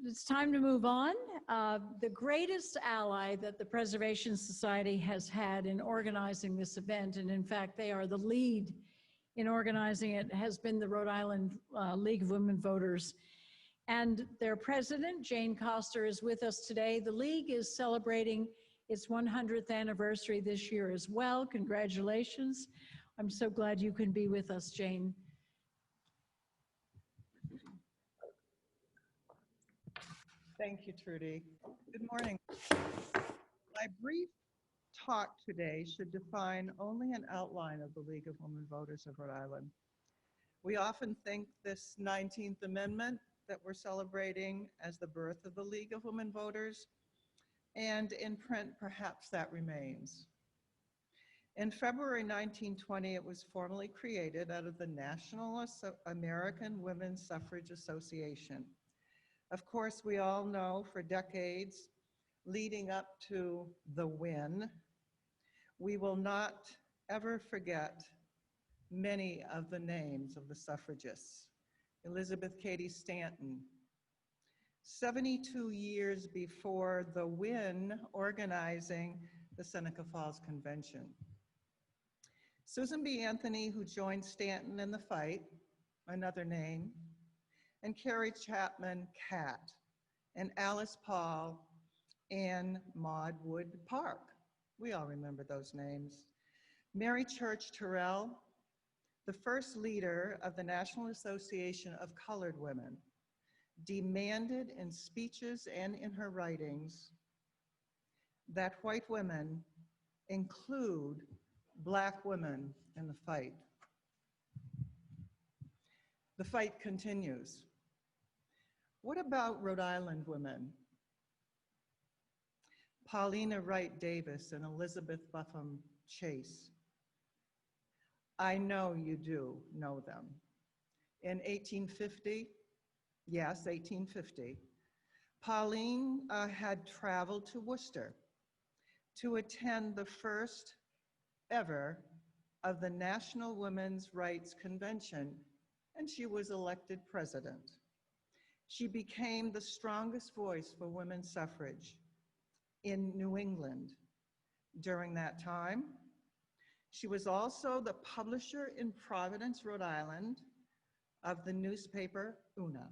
It's time to move on. The greatest ally that the Preservation Society has had in organizing this event, and in fact, they are the lead in organizing it, has been the Rhode Island League of Women Voters. And their president, Jane Koster, is with us today. The League is celebrating its 100th anniversary this year as well. Congratulations. I'm so glad you can be with us, Jane. Thank you, Trudy. Good morning. My brief talk today should define only an outline of the League of Women Voters of Rhode Island. We often think this 19th Amendment that we're celebrating as the birth of the League of Women Voters, and in print, perhaps that remains. In February 1920, it was formally created out of the National American Women's Suffrage Association. Of course, we all know for decades leading up to the win, we will not ever forget many of the names of the suffragists. Elizabeth Cady Stanton, 72 years before the win, organizing the Seneca Falls Convention. Susan B. Anthony, who joined Stanton in the fight, another name, and Carrie Chapman Catt, and Alice Paul, and Maud Wood Park. We all remember those names. Mary Church Terrell, the first leader of the National Association of Colored Women, demanded in speeches and in her writings that white women include Black women in the fight. The fight continues. What about Rhode Island women? Paulina Wright Davis and Elizabeth Buffum Chase. I know you do know them. In 1850, yes, 1850, Pauline had traveled to Worcester to attend the first ever of the National Women's Rights Convention, and she was elected president. She became the strongest voice for women's suffrage in New England during that time. She was also the publisher in Providence, Rhode Island, of the newspaper Una,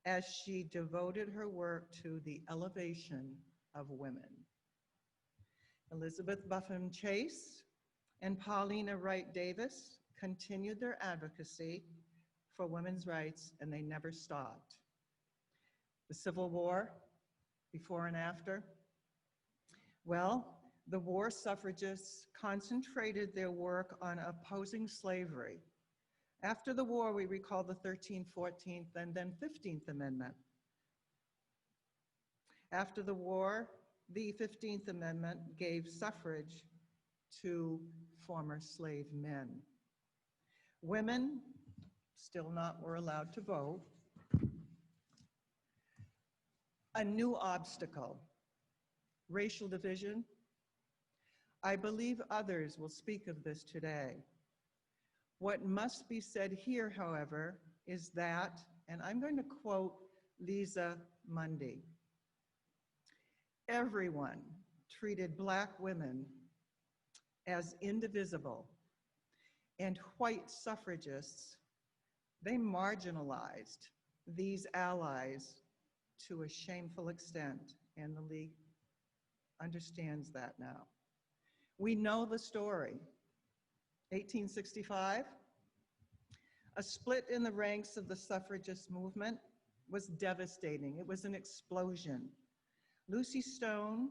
as she devoted her work to the elevation of women. Elizabeth Buffum Chase and Paulina Wright Davis continued their advocacy for women's rights, and they never stopped. The Civil War, before and after. Well, the war suffragists concentrated their work on opposing slavery. After the war, we recall the 13th, 14th, and then 15th Amendment. After the war, the 15th Amendment gave suffrage to former slave men. Women still were allowed to vote. A new obstacle, racial division. I believe others will speak of this today. What must be said here, however, is that, and I'm going to quote Lisa Mundy, everyone treated Black women as indivisible, and white suffragists, they marginalized these allies to a shameful extent, and the League understands that now. We know the story. 1865, a split in the ranks of the suffragist movement was devastating. It was an explosion. Lucy Stone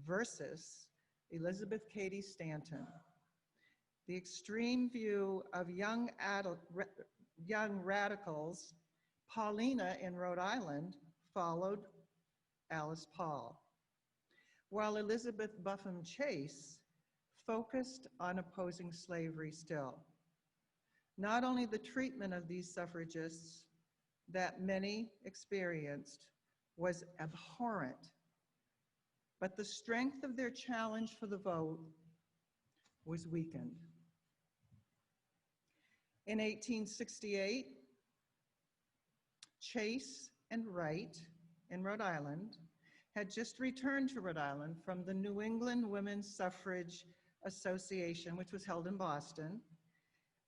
versus Elizabeth Cady Stanton. The extreme view of young radicals, Paulina in Rhode Island followed Alice Paul, while Elizabeth Buffum Chase focused on opposing slavery still. Not only the treatment of these suffragists that many experienced was abhorrent, but the strength of their challenge for the vote was weakened. In 1868, Chase and Wright in Rhode Island had just returned to Rhode Island from the New England Women's Suffrage Association, which was held in Boston.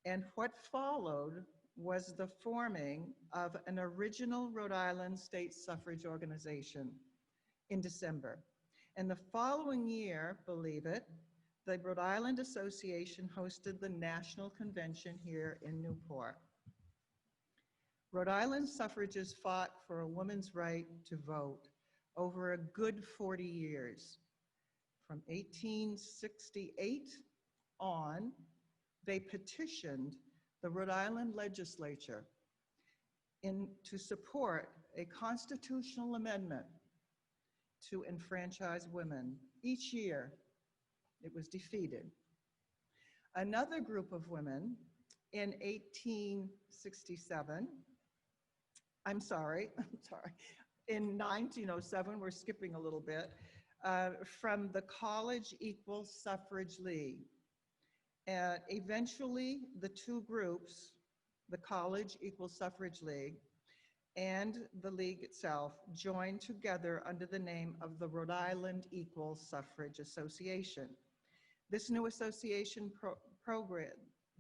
And what followed was the forming of an original Rhode Island state suffrage organization in December. And the following year, believe it, the Rhode Island Association hosted the National Convention here in Newport. Rhode Island suffragists fought for a woman's right to vote over a good 40 years. From 1868 on, they petitioned the Rhode Island legislature to support a constitutional amendment to enfranchise women. Each year, it was defeated. Another group of women in 1867, in 1907, we're skipping a little bit, from the College Equal Suffrage League. Eventually, the two groups, the College Equal Suffrage League and the League itself, joined together under the name of the Rhode Island Equal Suffrage Association. This new association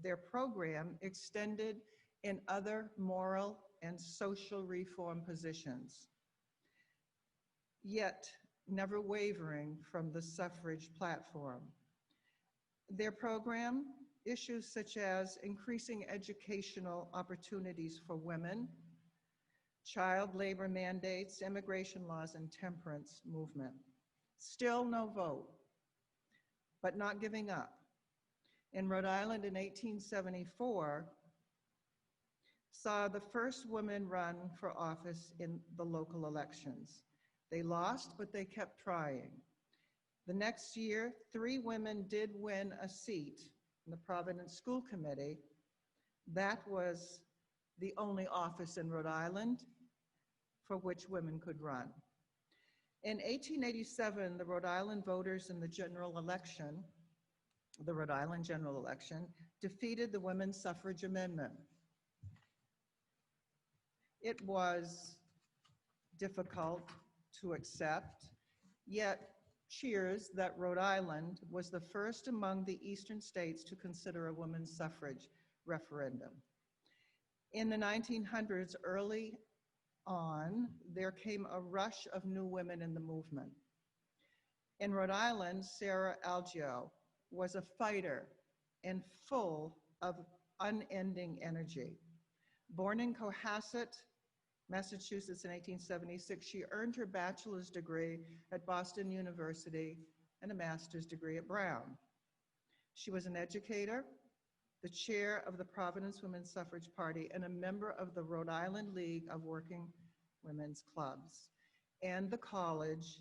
their program extended in other moral and social reform positions, yet never wavering from the suffrage platform. Their program, issues such as increasing educational opportunities for women, child labor mandates, immigration laws, and temperance movement. Still no vote, but not giving up. In Rhode Island in 1874, saw the first women run for office in the local elections. They lost, but they kept trying. The next year, 3 women did win a seat in the Providence School Committee. That was the only office in Rhode Island for which women could run. In 1887, the Rhode Island voters in the general election, the Rhode Island general election, defeated the women's suffrage amendment. It was difficult to accept, yet cheers that Rhode Island was the first among the eastern states to consider a women's suffrage referendum. In the 1900s, early on, there came a rush of new women in the movement. In Rhode Island, Sarah Algeo was a fighter and full of unending energy. Born in Cohasset, Massachusetts in 1876, she earned her bachelor's degree at Boston University and a master's degree at Brown. She was an educator, the chair of the Providence Women's Suffrage Party, and a member of the Rhode Island League of Working Women's Clubs and the College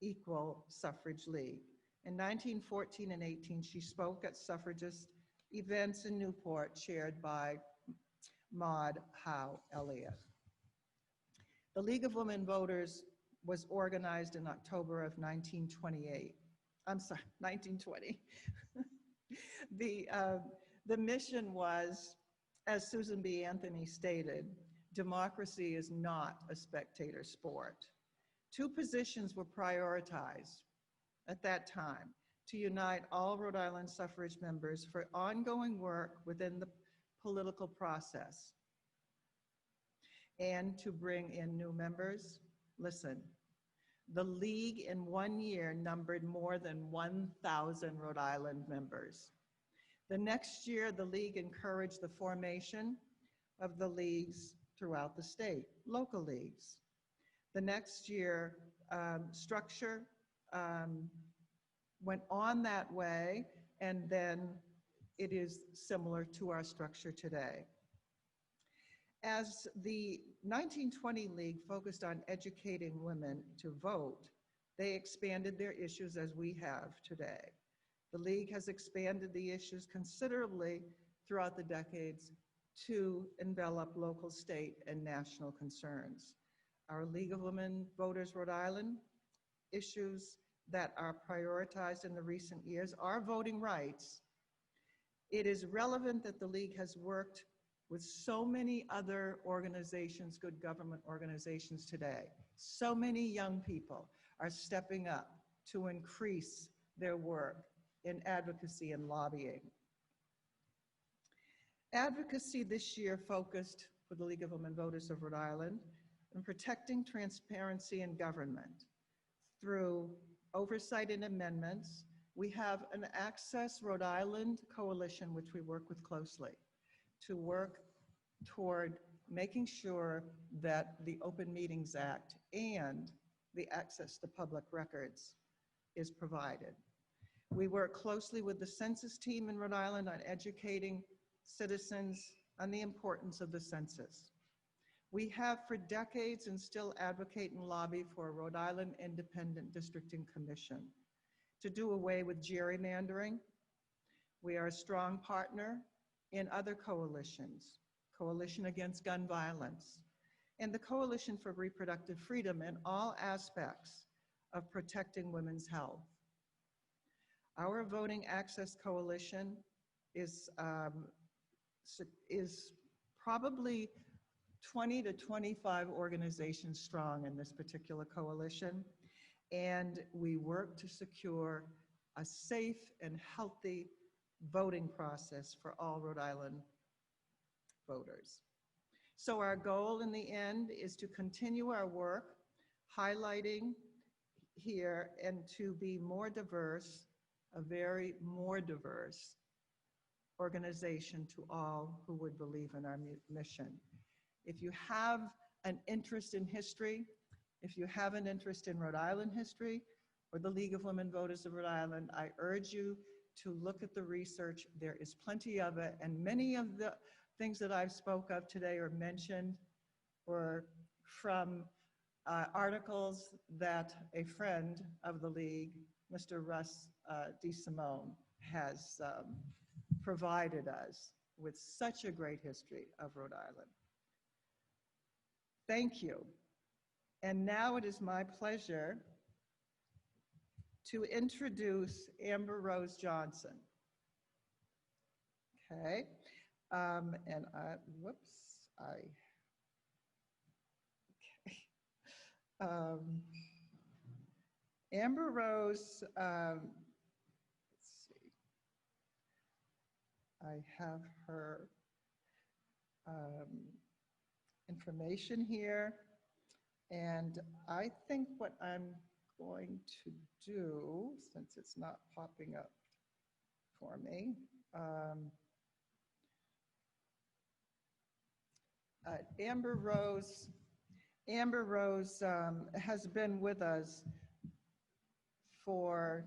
Equal Suffrage League. In 1914 and 18, she spoke at suffragist events in Newport, chaired by Maud Howe Elliott. The League of Women Voters was organized in October of 1928. I'm sorry, 1920. The mission was, as Susan B. Anthony stated, democracy is not a spectator sport. 2 positions were prioritized at that time: to unite all Rhode Island suffrage members for ongoing work within the political process, and to bring in new members. Listen, the League in 1 year numbered more than 1,000 Rhode Island members. The next year, the League encouraged the formation of the leagues throughout the state, local leagues. The next year, structure went on that way, and then it is similar to our structure today. As the 1920 League focused on educating women to vote, they expanded their issues as we have today. The League has expanded the issues considerably throughout the decades to envelop local, state, and national concerns. Our League of Women Voters Rhode Island issues that are prioritized in the recent years are voting rights. It is relevant that the League has worked with so many other organizations, good government organizations today. So many young people are stepping up to increase their work in advocacy and lobbying. Advocacy this year focused for the League of Women Voters of Rhode Island on protecting transparency in government through oversight and amendments. We have an Access Rhode Island coalition, which we work with closely, to work toward making sure that the Open Meetings Act and the access to public records is provided. We work closely with the census team in Rhode Island on educating citizens on the importance of the census. We have for decades and still advocate and lobby for a Rhode Island Independent Districting Commission to do away with gerrymandering. We are a strong partner in other coalitions, Coalition Against Gun Violence, and the Coalition for Reproductive Freedom in all aspects of protecting women's health. Our Voting Access Coalition is probably 20 to 25 organizations strong in this particular coalition, and we work to secure a safe and healthy voting process for all Rhode Island voters. So our goal in the end is to continue our work, highlighting here and to be more diverse, a very more diverse organization to all who would believe in our mission. If you have an interest in history, if you have an interest in Rhode Island history or the League of Women Voters of Rhode Island, I urge you to look at the research. There is plenty of it, and many of the things that I've spoke of today are mentioned or from articles that a friend of the League, Mr. Russ DeSimone, has provided us with such a great history of Rhode Island. Thank you. And now it is my pleasure to introduce Amber Rose Johnson. Okay, Amber Rose, let's see, I have her information here, and I think what I'm going to do, since it's not popping up for me, Amber Rose has been with us for,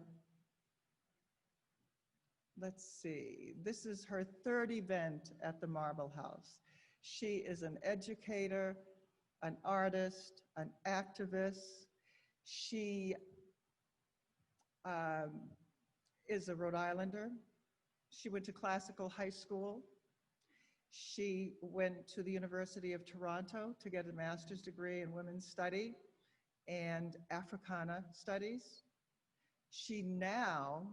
let's see, this is her third event at the Marble House. She is an educator, an artist, an activist. She is a Rhode Islander. She went to classical high school. She went to the University of Toronto to get a master's degree in women's study and Africana studies. She now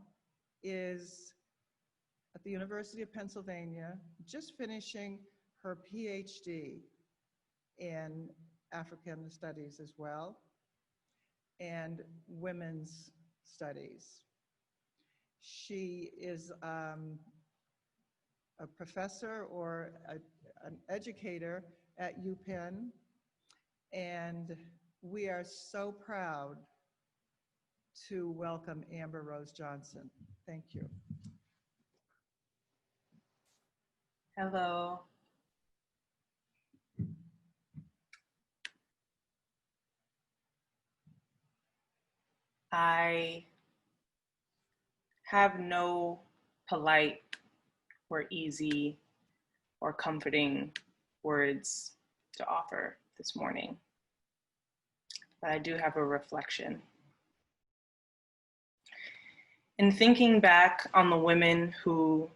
is at the University of Pennsylvania, just finishing her PhD in African studies as well, and women's studies. She is a professor or an educator at UPenn, and we are so proud to welcome Amber Rose Johnson. Thank you. Hello. I have no polite or easy or comforting words to offer this morning, but I do have a reflection. In thinking back on the women who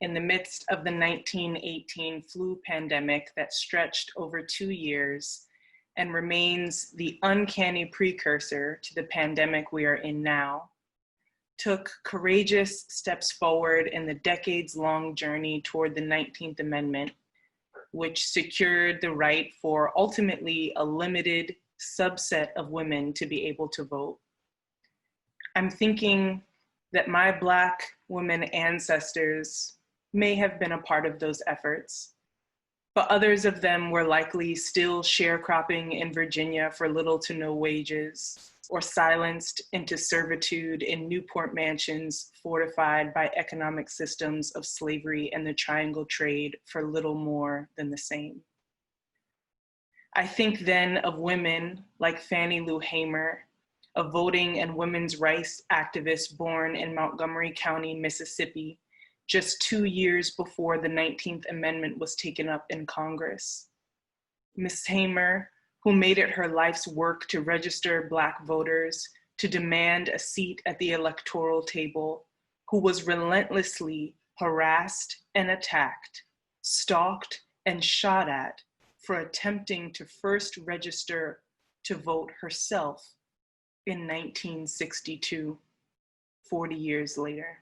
in the midst of the 1918 flu pandemic that stretched over 2 years and remains the uncanny precursor to the pandemic we are in now, took courageous steps forward in the decades-long journey toward the 19th Amendment, which secured the right for ultimately a limited subset of women to be able to vote. I'm thinking that my Black women ancestors may have been a part of those efforts, but others of them were likely still sharecropping in Virginia for little to no wages, or silenced into servitude in Newport mansions fortified by economic systems of slavery and the triangle trade for little more than the same. I think then of women like Fannie Lou Hamer, a voting and women's rights activist born in Montgomery County, Mississippi, just 2 years before the 19th Amendment was taken up in Congress. Ms. Hamer, who made it her life's work to register Black voters, to demand a seat at the electoral table, who was relentlessly harassed and attacked, stalked and shot at for attempting to first register to vote herself in 1962, 40 years later.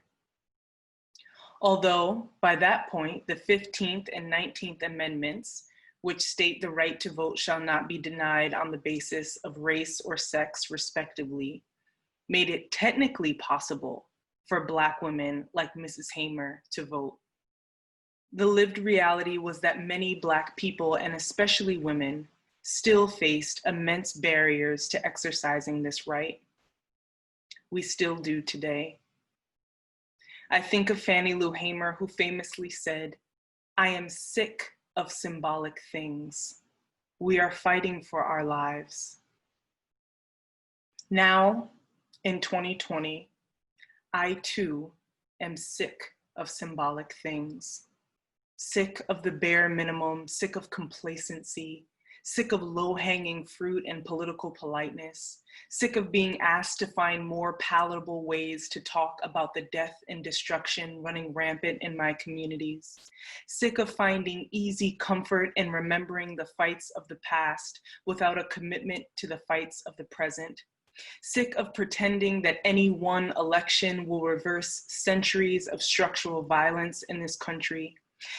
Although by that point, the 15th and 19th Amendments, which state the right to vote shall not be denied on the basis of race or sex, respectively, made it technically possible for Black women like Mrs. Hamer to vote. The lived reality was that many Black people, and especially women, still faced immense barriers to exercising this right. We still do today. I think of Fannie Lou Hamer, who famously said, "I am sick of symbolic things. We are fighting for our lives." Now, in 2020, I too am sick of symbolic things. Sick of the bare minimum, sick of complacency, sick of low-hanging fruit and political politeness, sick of being asked to find more palatable ways to talk about the death and destruction running rampant in my communities, sick of finding easy comfort in remembering the fights of the past without a commitment to the fights of the present, sick of pretending that any one election will reverse centuries of structural violence in this country,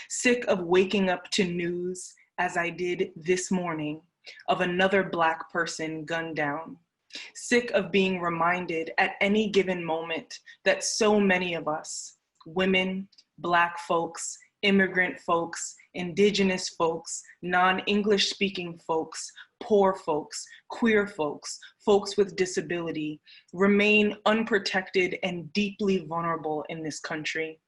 sick of waking up to news, as I did this morning, of another Black person gunned down. Sick of being reminded at any given moment that so many of us, women, Black folks, immigrant folks, Indigenous folks, non-English speaking folks, poor folks, queer folks, folks with disability, remain unprotected and deeply vulnerable in this country.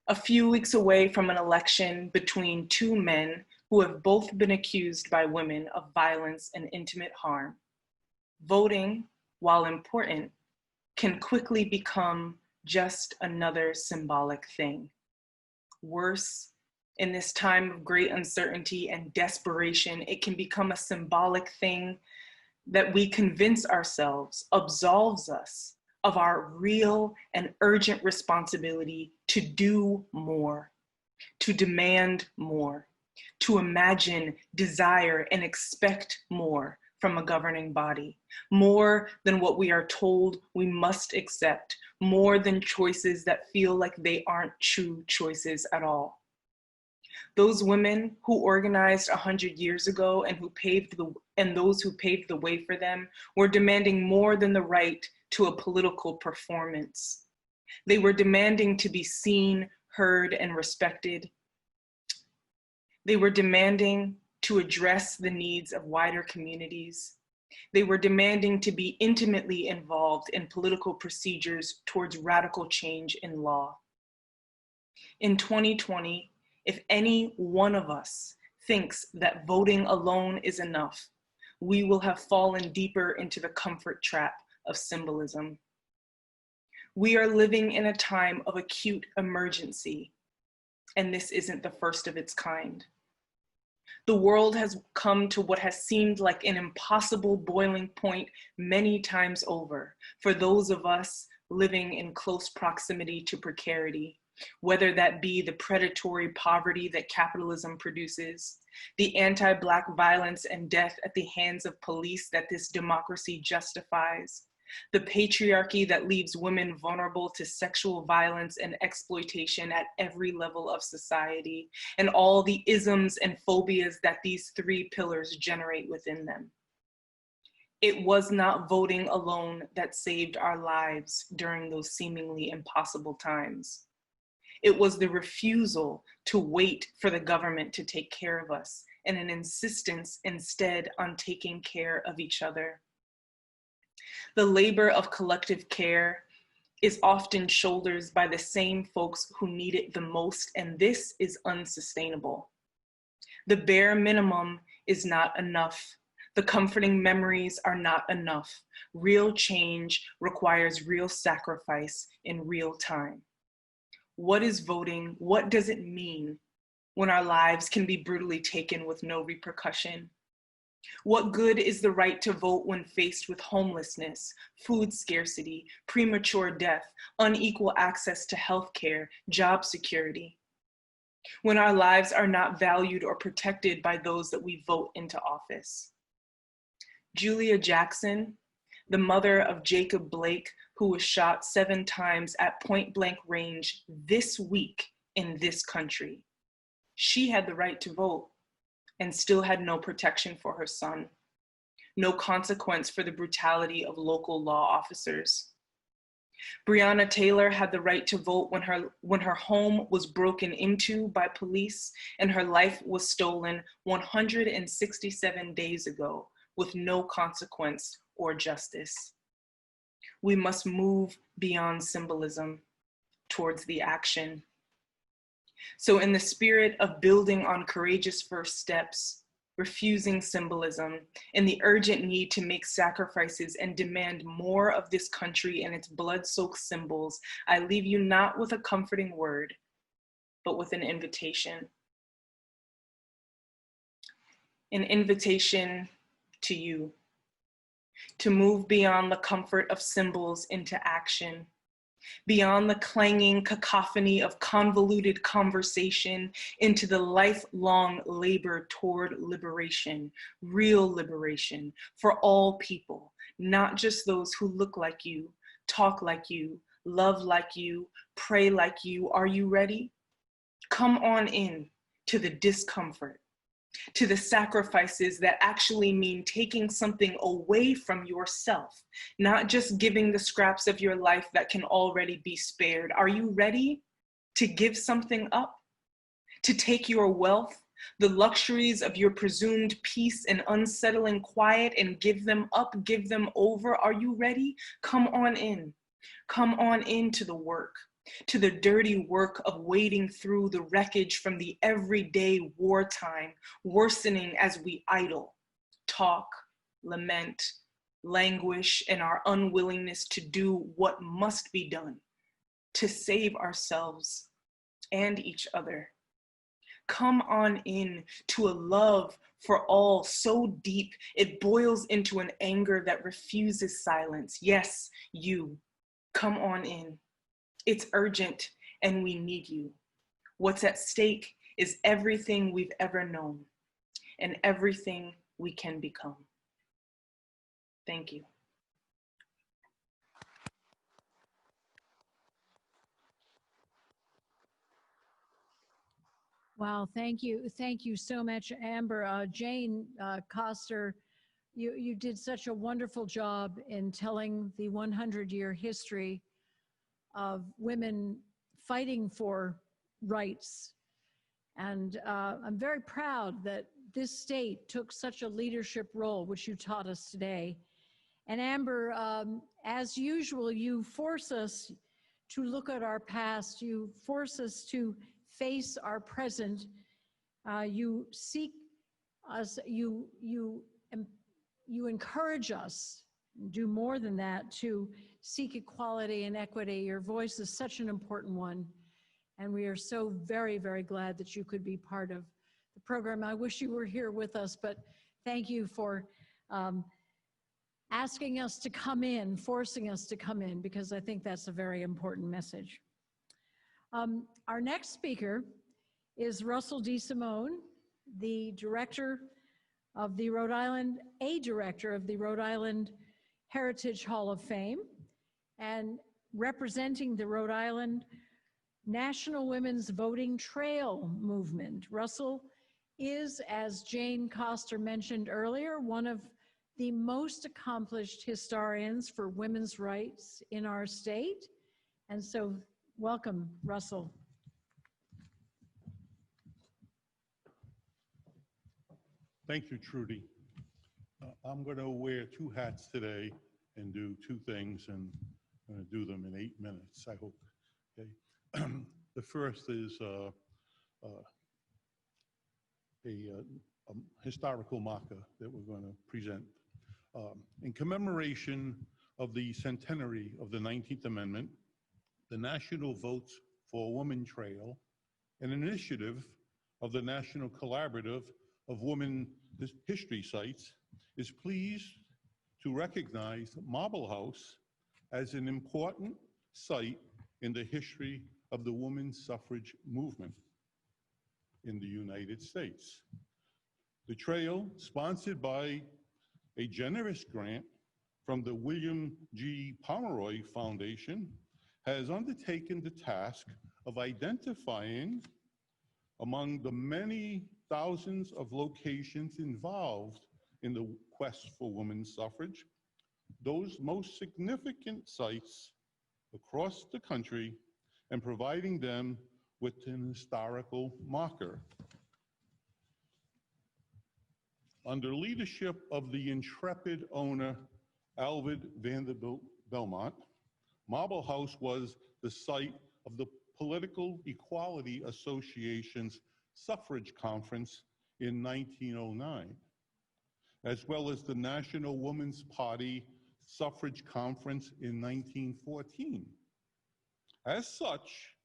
A few weeks away from an election between two men who have both been accused by women of violence and intimate harm, voting, while important, can quickly become just another symbolic thing. Worse, in this time of great uncertainty and desperation, it can become a symbolic thing that we convince ourselves absolves us of our real and urgent responsibility to do more, to demand more, to imagine, desire, and expect more from a governing body, more than what we are told we must accept, more than choices that feel like they aren't true choices at all. Those women who organized 100 years ago and those who paved the way for them were demanding more than the right to a political performance. They were demanding to be seen, heard, and respected. They were demanding to address the needs of wider communities. They were demanding to be intimately involved in political procedures towards radical change in law. In 2020, if any one of us thinks that voting alone is enough, we will have fallen deeper into the comfort trap of symbolism. We are living in a time of acute emergency, and this isn't the first of its kind. The world has come to what has seemed like an impossible boiling point many times over for those of us living in close proximity to precarity, whether that be the predatory poverty that capitalism produces, the anti-Black violence and death at the hands of police that this democracy justifies, the patriarchy that leaves women vulnerable to sexual violence and exploitation at every level of society, and all the isms and phobias that these three pillars generate within them. It was not voting alone that saved our lives during those seemingly impossible times. It was the refusal to wait for the government to take care of us and an insistence instead on taking care of each other. The labor of collective care is often shouldered by the same folks who need it the most, and this is unsustainable. The bare minimum is not enough. The comforting memories are not enough. Real change requires real sacrifice in real time. What is voting? What does it mean when our lives can be brutally taken with no repercussion? What good is the right to vote when faced with homelessness, food scarcity, premature death, unequal access to healthcare, job security? When our lives are not valued or protected by those that we vote into office? Julia Jackson, the mother of Jacob Blake, who was shot 7 times at point blank range this week in this country. She had the right to vote and still had no protection for her son, no consequence for the brutality of local law officers. Breonna Taylor had the right to vote when her home was broken into by police and her life was stolen 167 days ago with no consequence or justice. We must move beyond symbolism towards the action. So in the spirit of building on courageous first steps, refusing symbolism, and the urgent need to make sacrifices and demand more of this country and its blood-soaked symbols, I leave you not with a comforting word, but with an invitation. An invitation to you, to move beyond the comfort of symbols into action, beyond the clanging cacophony of convoluted conversation into the lifelong labor toward liberation, real liberation for all people, not just those who look like you, talk like you, love like you, pray like you. Are you ready? Come on in to the discomfort, to the sacrifices that actually mean taking something away from yourself, not just giving the scraps of your life that can already be spared. Are you ready to give something up? To take your wealth, the luxuries of your presumed peace and unsettling quiet, and give them up, give them over? Are you ready? Come on in. Come on into the work, to the dirty work of wading through the wreckage from the everyday wartime, worsening as we idle, talk, lament, languish in our unwillingness to do what must be done to save ourselves and each other. Come on in to a love for all so deep it boils into an anger that refuses silence. Yes, you, come on in. It's urgent and we need you. What's at stake is everything we've ever known and everything we can become. Thank you. Wow, thank you. Thank you so much, Amber. Jane Koster, you did such a wonderful job in telling the 100-year history of women fighting for rights. And I'm very proud that this state took such a leadership role, which you taught us today. And Amber, as usual, you force us to look at our past. You force us to face our present. You seek us, you encourage us, do more than that, to seek equality and equity. Your voice is such an important one. And we are so very, very glad that you could be part of the program. I wish you were here with us, but thank you for asking us to come in, forcing us to come in, because I think that's a very important message. Our next speaker is Russell DeSimone, the director of the Rhode Island, a director of the Rhode Island Heritage Hall of Fame, and representing the Rhode Island National Women's Voting Trail Movement. Russell is, as Jane Koster mentioned earlier, one of the most accomplished historians for women's rights in our state. And so, welcome, Russell. Thank you, Trudy. I'm going to wear two hats today and do two things, and I'm going to do them in 8 minutes, I hope. Okay. The first is a historical marker that we're going to present. In commemoration of the centenary of the 19th Amendment, the National Votes for Women Trail, an initiative of the National Collaborative of Women History Sites, is pleased to recognize Marble House as an important site in the history of the women's suffrage movement in the United States. The trail, sponsored by a generous grant from the William G. Pomeroy Foundation, has undertaken the task of identifying among the many thousands of locations involved in the quest for women's suffrage, those most significant sites across the country, and providing them with an historical marker. Under leadership of the intrepid owner, Alfred Vanderbilt Belmont, Marble House was the site of the Political Equality Association's suffrage conference in 1909, as well as the National Woman's Party suffrage conference in 1914. As such,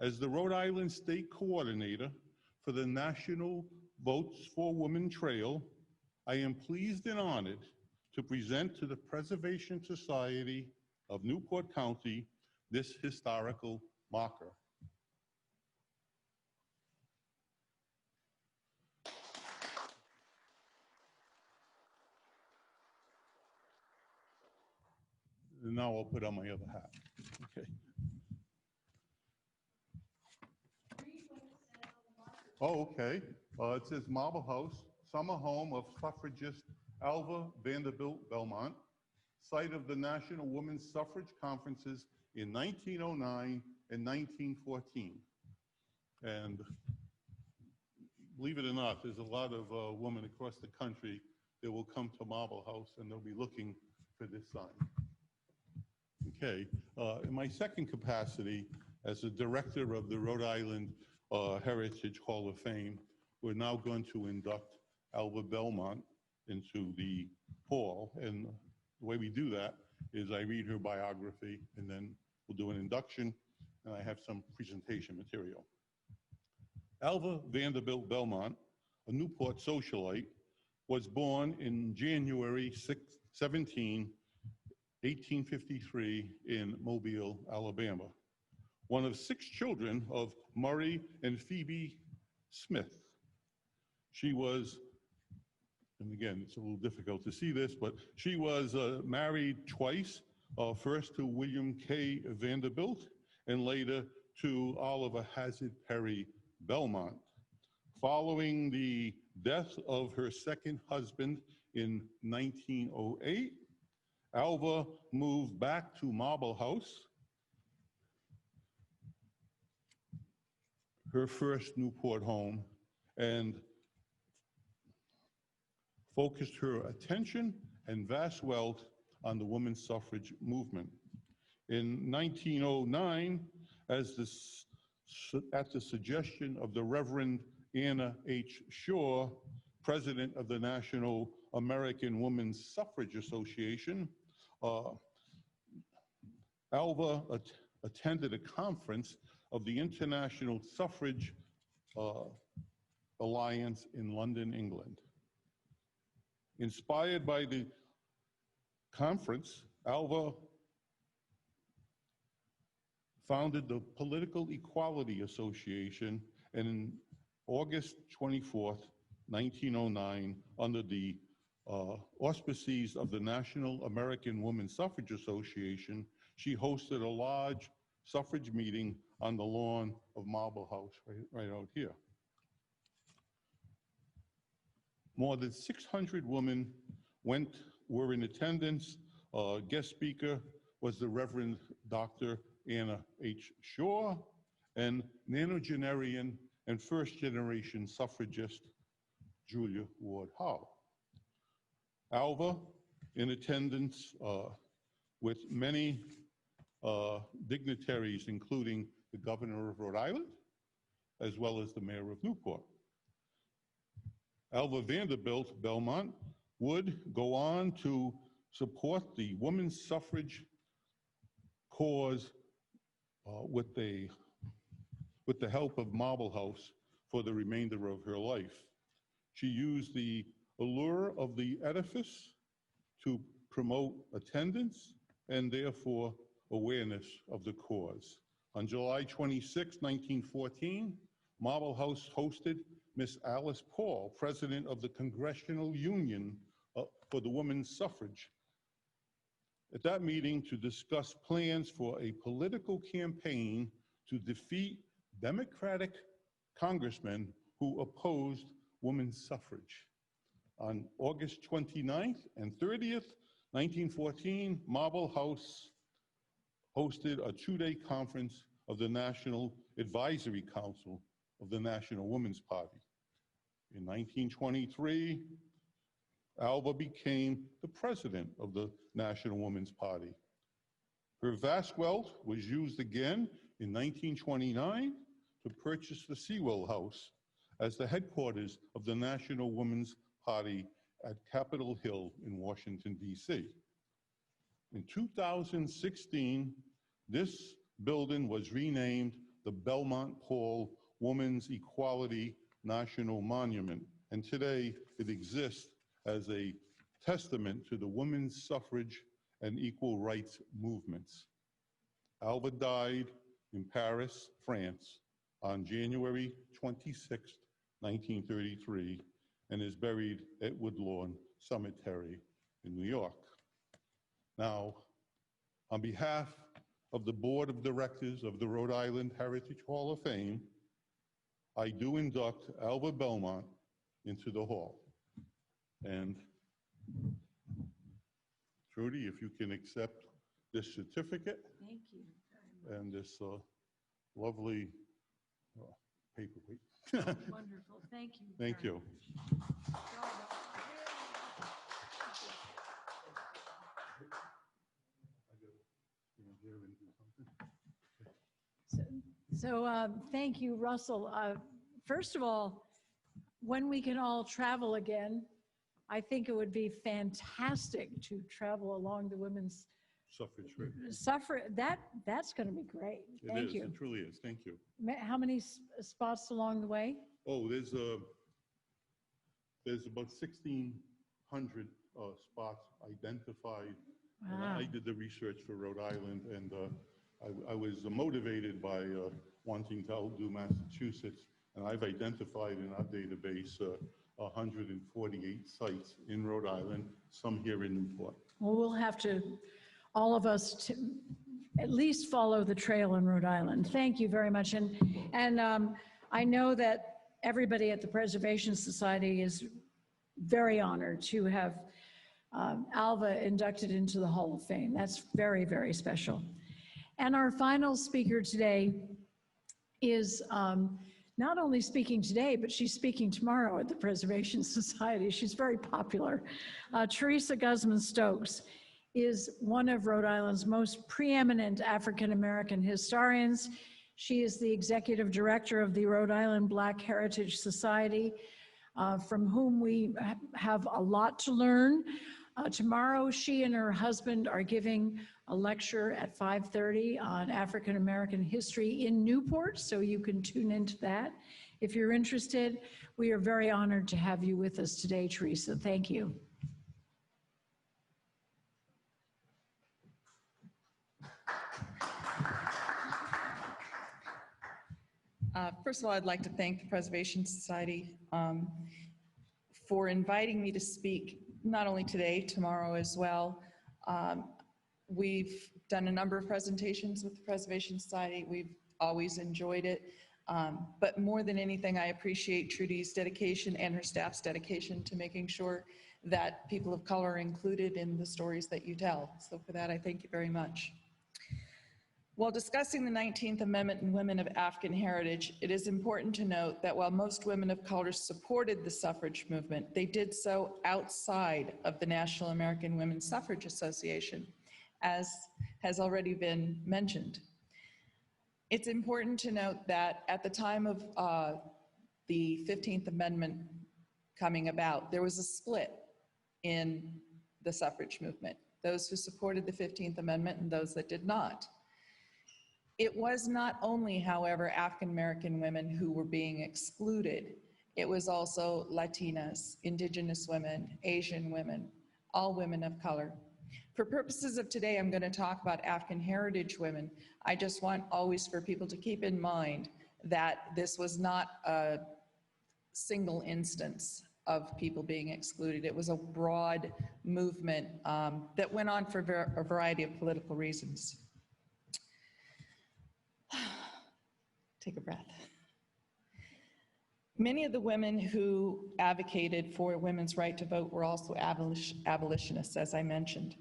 as the Rhode Island State Coordinator for the National Votes for Women Trail, I am pleased and honored to present to the Preservation Society of Newport County this historical marker. And now I'll put on my other hat. Okay. Oh, okay. It says Marble House, summer home of suffragist Alva Vanderbilt Belmont, site of the National Women's Suffrage Conferences in 1909 and 1914. And believe it or not, there's a lot of women across the country that will come to Marble House and they'll be looking for this sign. Okay, in my second capacity as a director of the Rhode Island Heritage Hall of Fame, we're now going to induct Alva Belmont into the hall. And the way we do that is I read her biography and then we'll do an induction and I have some presentation material. Alva Vanderbilt Belmont, a Newport socialite, was born in January 17, 1853 in Mobile, Alabama. One of 6 children of Murray and Phoebe Smith. She was, and again, it's a little difficult to see this, but she was married twice, first to William K. Vanderbilt and later to Oliver Hazard Perry Belmont. Following the death of her second husband in 1908, Alva moved back to Marble House, her first Newport home, and focused her attention and vast wealth on the women's suffrage movement. In 1909, at the suggestion of the Reverend Anna H. Shaw, president of the National American Women's Suffrage Association, Alva attended a conference of the International Suffrage Alliance in London, England. Inspired by the conference, Alva founded the Political Equality Association, and in August 24th, 1909, under the auspices of the National American Woman Suffrage Association, she hosted a large suffrage meeting on the lawn of Marlborough House, right out here. More than 600 women were in attendance. Guest speaker was the Reverend Dr. Anna H. Shaw, and nonagenarian and first-generation suffragist Julia Ward Howe. Alva, in attendance with many dignitaries, including the governor of Rhode Island, as well as the mayor of Newport. Alva Vanderbilt Belmont would go on to support the women's suffrage cause with the help of Marlborough House for the remainder of her life. She used the allure of the edifice to promote attendance and therefore awareness of the cause. On July 26, 1914, Marlborough House hosted Miss Alice Paul, president of the Congressional Union for the Women's Suffrage, at that meeting to discuss plans for a political campaign to defeat Democratic congressmen who opposed women's suffrage. On August 29th and 30th, 1914, Marlborough House hosted a two-day conference of the National Advisory Council of the National Women's Party. In 1923, Alva became the president of the National Women's Party. Her vast wealth was used again in 1929 to purchase the Sewell House as the headquarters of the National Women's Party at Capitol Hill in Washington, D.C. In 2016, this building was renamed the Belmont Paul Women's Equality National Monument, and today it exists as a testament to the women's suffrage and equal rights movements. Alva died in Paris, France, on January 26, 1933, and is buried at Woodlawn Cemetery in New York. Now, on behalf of the Board of Directors of the Rhode Island Heritage Hall of Fame, I do induct Alva Belmont into the hall. And Trudy, if you can accept this certificate. Thank you. And this lovely paperweight. Wonderful. Thank you. Thank you. So thank you, Russell. First of all, when we can all travel again, I think it would be fantastic to travel along the women's Suffrage. That's going to be great. Thank you. It truly is. Thank you. How many spots along the way? Oh, there's about 1,600 spots identified. Wow. I did the research for Rhode Island, and I was motivated by wanting to outdo Massachusetts, and I've identified in our database 148 sites in Rhode Island, some here in Newport. Well, we'll have to, all of us, to at least follow the trail in Rhode Island. Thank you very much. And I know that everybody at the Preservation Society is very honored to have Alva inducted into the Hall of Fame. That's very, very special. And our final speaker today is not only speaking today, but she's speaking tomorrow at the Preservation Society. She's very popular. Theresa Guzmán Stokes is one of Rhode Island's most preeminent African-American historians. She is the executive director of the Rhode Island Black Heritage Society, from whom we have a lot to learn. Tomorrow, she and her husband are giving a lecture at 5:30 on African-American history in Newport, so you can tune into that if you're interested. We are very honored to have you with us today, Theresa. Thank you. First of all, I'd like to thank the Preservation Society for inviting me to speak, not only today, tomorrow as well. We've done a number of presentations with the Preservation Society. We've always enjoyed it. But more than anything, I appreciate Trudy's dedication and her staff's dedication to making sure that people of color are included in the stories that you tell. So for that, I thank you very much. While discussing the 19th Amendment and women of African heritage, it is important to note that while most women of color supported the suffrage movement, they did so outside of the National American Women's Suffrage Association, as has already been mentioned. It's important to note that at the time of the 15th Amendment coming about, there was a split in the suffrage movement, those who supported the 15th Amendment and those that did not. It was not only, however, African-American women who were being excluded. It was also Latinas, Indigenous women, Asian women, all women of color. For purposes of today, I'm going to talk about African heritage women. I just want always for people to keep in mind that this was not a single instance of people being excluded. It was a broad movement that went on for a variety of political reasons. Take a breath. Many of the women who advocated for women's right to vote were also abolitionists, as I mentioned.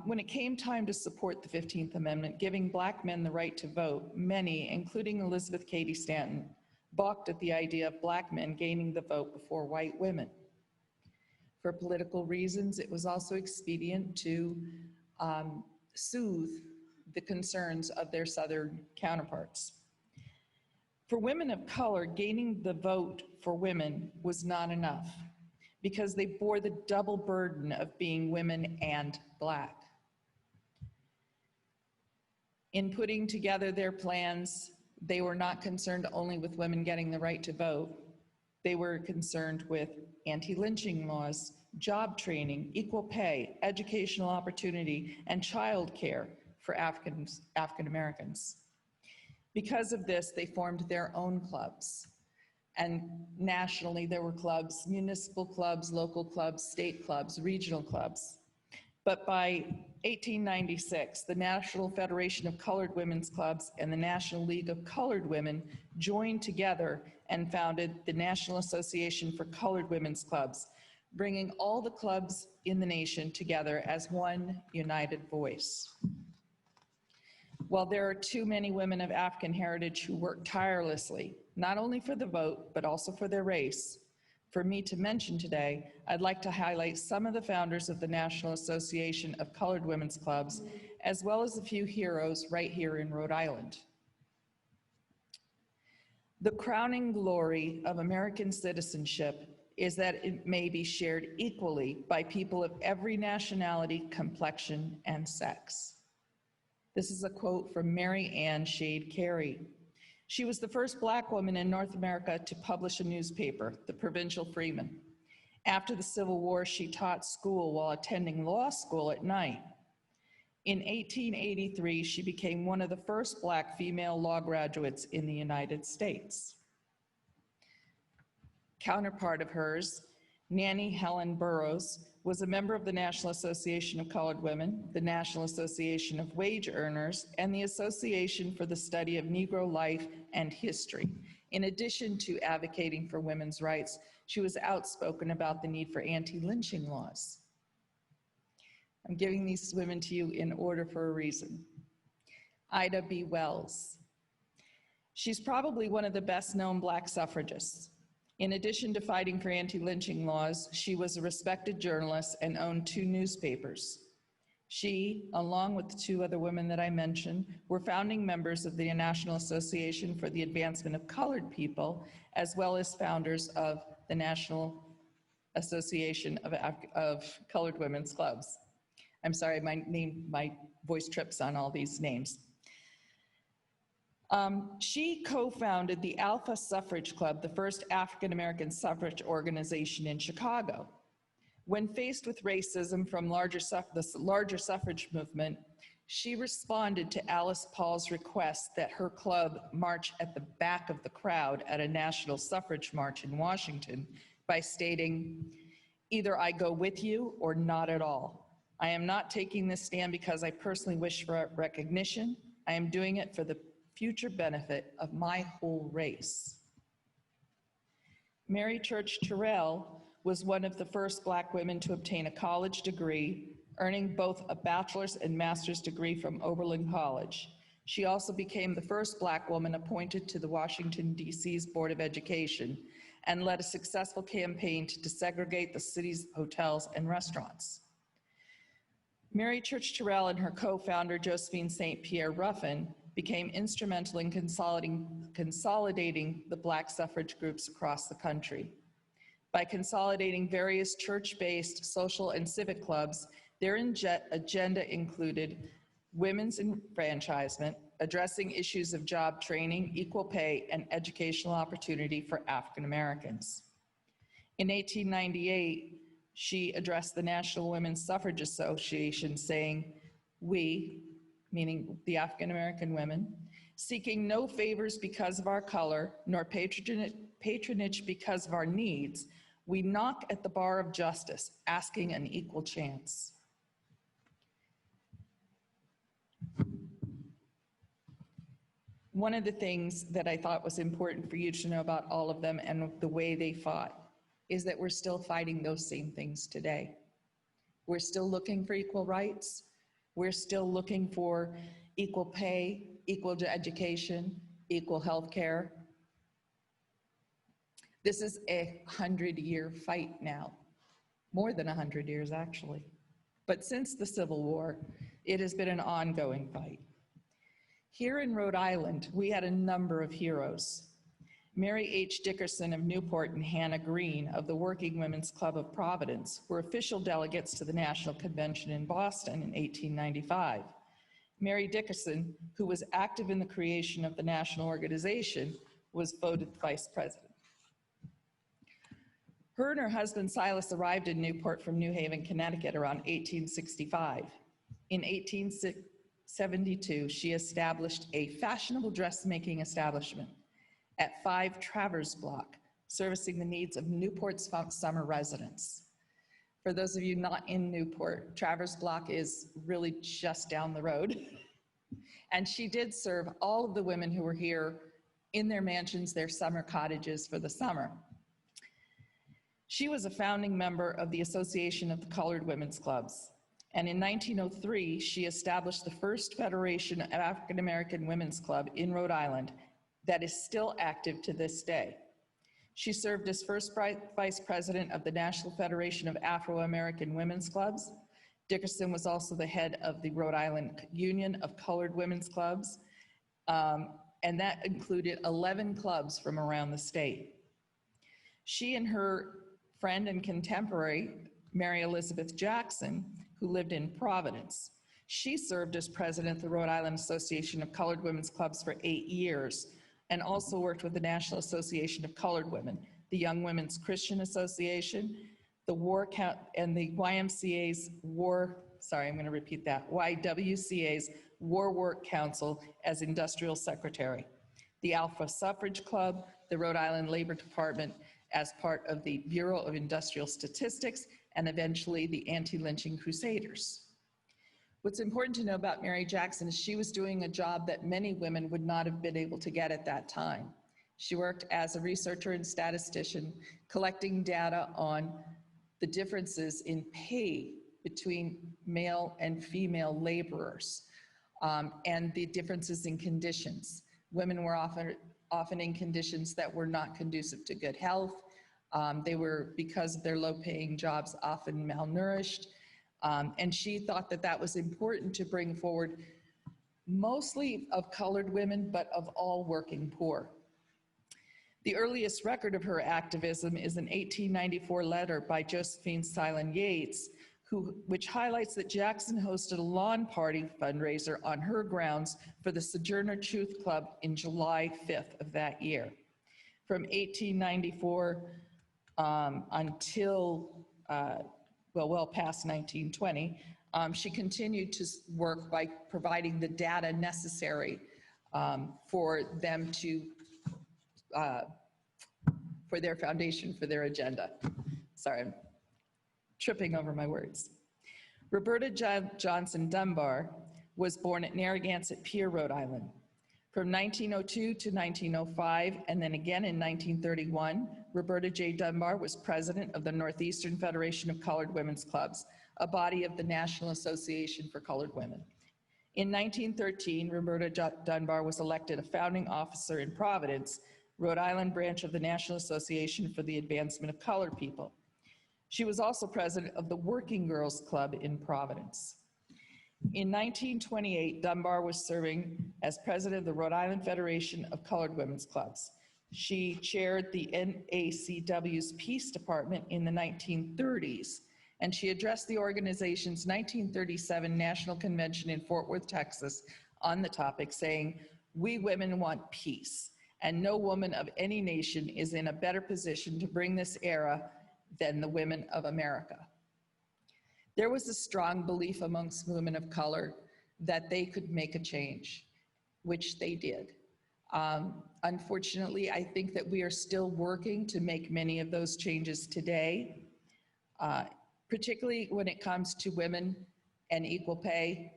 When it came time to support the 15th Amendment, giving Black men the right to vote, many, including Elizabeth Cady Stanton, balked at the idea of Black men gaining the vote before white women. For political reasons, it was also expedient to soothe the concerns of their Southern counterparts. For women of color, gaining the vote for women was not enough because they bore the double burden of being women and Black. In putting together their plans, they were not concerned only with women getting the right to vote. They were concerned with anti-lynching laws, job training, equal pay, educational opportunity, and child care for African Americans. Because of this, they formed their own clubs. And nationally, there were clubs, municipal clubs, local clubs, state clubs, regional clubs. But by 1896, the National Federation of Colored Women's Clubs and the National League of Colored Women joined together and founded the National Association for Colored Women's Clubs, bringing all the clubs in the nation together as one united voice. While there are too many women of African heritage who work tirelessly, not only for the vote, but also for their race, for me to mention today, I'd like to highlight some of the founders of the National Association of Colored Women's Clubs, as well as a few heroes right here in Rhode Island. The crowning glory of American citizenship is that it may be shared equally by people of every nationality, complexion, and sex. This is a quote from Mary Ann Shade Carey. She was the first Black woman in North America to publish a newspaper, the Provincial Freeman. After the Civil War, she taught school while attending law school at night. In 1883, she became one of the first Black female law graduates in the United States. Counterpart of hers, Nannie Helen Burroughs, was a member of the National Association of Colored Women, the National Association of Wage Earners, and the Association for the Study of Negro Life and History. In addition to advocating for women's rights, she was outspoken about the need for anti-lynching laws. I'm giving these women to you in order for a reason. Ida B. Wells. She's probably one of the best-known Black suffragists. In addition to fighting for anti-lynching laws, she was a respected journalist and owned 2 newspapers. She, along with the 2 other women that I mentioned, were founding members of the National Association for the Advancement of Colored People, as well as founders of the National Association of Colored Women's Clubs. I'm sorry, my voice trips on all these names. She co-founded the Alpha Suffrage Club, the first African-American suffrage organization in Chicago. When faced with racism from the larger suffrage movement, She responded to Alice Paul's request that her club march at the back of the crowd at a national suffrage march in Washington by stating, "Either I go with you or not at all. I am not taking this stand because I personally wish for recognition. I am doing it for the future benefit of my whole race." Mary Church Terrell was one of the first Black women to obtain a college degree, earning both a bachelor's and master's degree from Oberlin College. She also became the first Black woman appointed to the Washington, D.C.'s Board of Education and led a successful campaign to desegregate the city's hotels and restaurants. Mary Church Terrell and her co-founder, Josephine St. Pierre Ruffin, became instrumental in consolidating the Black suffrage groups across the country. By consolidating various church-based social and civic clubs, their agenda included women's enfranchisement, addressing issues of job training, equal pay, and educational opportunity for African Americans. In 1898, she addressed the National Women's Suffrage Association saying, "We," meaning the African American women, "seeking no favors because of our color, nor patronage because of our needs, we knock at the bar of justice, asking an equal chance." One of the things that I thought was important for you to know about all of them and the way they fought is that we're still fighting those same things today. We're still looking for equal rights. We're still looking for equal pay, equal education, equal health care. This is a 100-year fight now, more than 100 years actually. But since the Civil War, it has been an ongoing fight. Here in Rhode Island, we had a number of heroes. Mary H. Dickerson of Newport and Hannah Green of the Working Women's Club of Providence were official delegates to the National Convention in Boston in 1895. Mary Dickerson, who was active in the creation of the national organization, was voted vice president. Her and her husband Silas arrived in Newport from New Haven, Connecticut around 1865. In 1872, she established a fashionable dressmaking establishment at 5 Travers Block, servicing the needs of Newport's summer residents. For those of you not in Newport, Travers Block is really just down the road. And she did serve all of the women who were here in their mansions, their summer cottages for the summer. She was a founding member of the Association of the Colored Women's Clubs. And in 1903, she established the first Federation of African American Women's Club in Rhode Island that is still active to this day. She served as first vice president of the National Federation of Afro-American Women's Clubs. Dickerson was also the head of the Rhode Island Union of Colored Women's Clubs, and that included 11 clubs from around the state. She and her friend and contemporary, Mary Elizabeth Jackson, who lived in Providence, she served as president of the Rhode Island Association of Colored Women's Clubs for 8 years, and also worked with the National Association of Colored Women, the Young Women's Christian Association, the and the YMCA's YWCA's War Work Council as industrial secretary, the Alpha Suffrage Club, the Rhode Island Labor Department as part of the Bureau of Industrial Statistics, and eventually the Anti-Lynching Crusaders. What's important to know about Mary Jackson is she was doing a job that many women would not have been able to get at that time. She worked as a researcher and statistician, collecting data on the differences in pay between male and female laborers, and the differences in conditions. Women were often in conditions that were not conducive to good health. They were, because of their low-paying jobs, often malnourished. And she thought that that was important to bring forward, mostly of colored women, but of all working poor. The earliest record of her activism is an 1894 letter by Josephine Silent Yates, which highlights that Jackson hosted a lawn party fundraiser on her grounds for the Sojourner Truth Club in July 5th of that year. From 1894 until well past 1920, She continued to work by providing the data necessary for them to, for their foundation, for their agenda. Sorry, I'm tripping over my words. Roberta Johnson Dunbar was born at Narragansett Pier, Rhode Island. From 1902 to 1905, and then again in 1931, Roberta J. Dunbar was president of the Northeastern Federation of Colored Women's Clubs, a body of the National Association for Colored Women. In 1913, Roberta Dunbar was elected a founding officer in Providence, Rhode Island branch of the National Association for the Advancement of Colored People. She was also president of the Working Girls Club in Providence. In 1928, Dunbar was serving as president of the Rhode Island Federation of Colored Women's Clubs. She chaired the NACW's Peace Department in the 1930s, and she addressed the organization's 1937 National Convention in Fort Worth, Texas, on the topic, saying, "We women want peace, and no woman of any nation is in a better position to bring this era than the women of America." There was a strong belief amongst women of color that they could make a change, which they did. Unfortunately, I think that we are still working to make many of those changes today, particularly when it comes to women and equal pay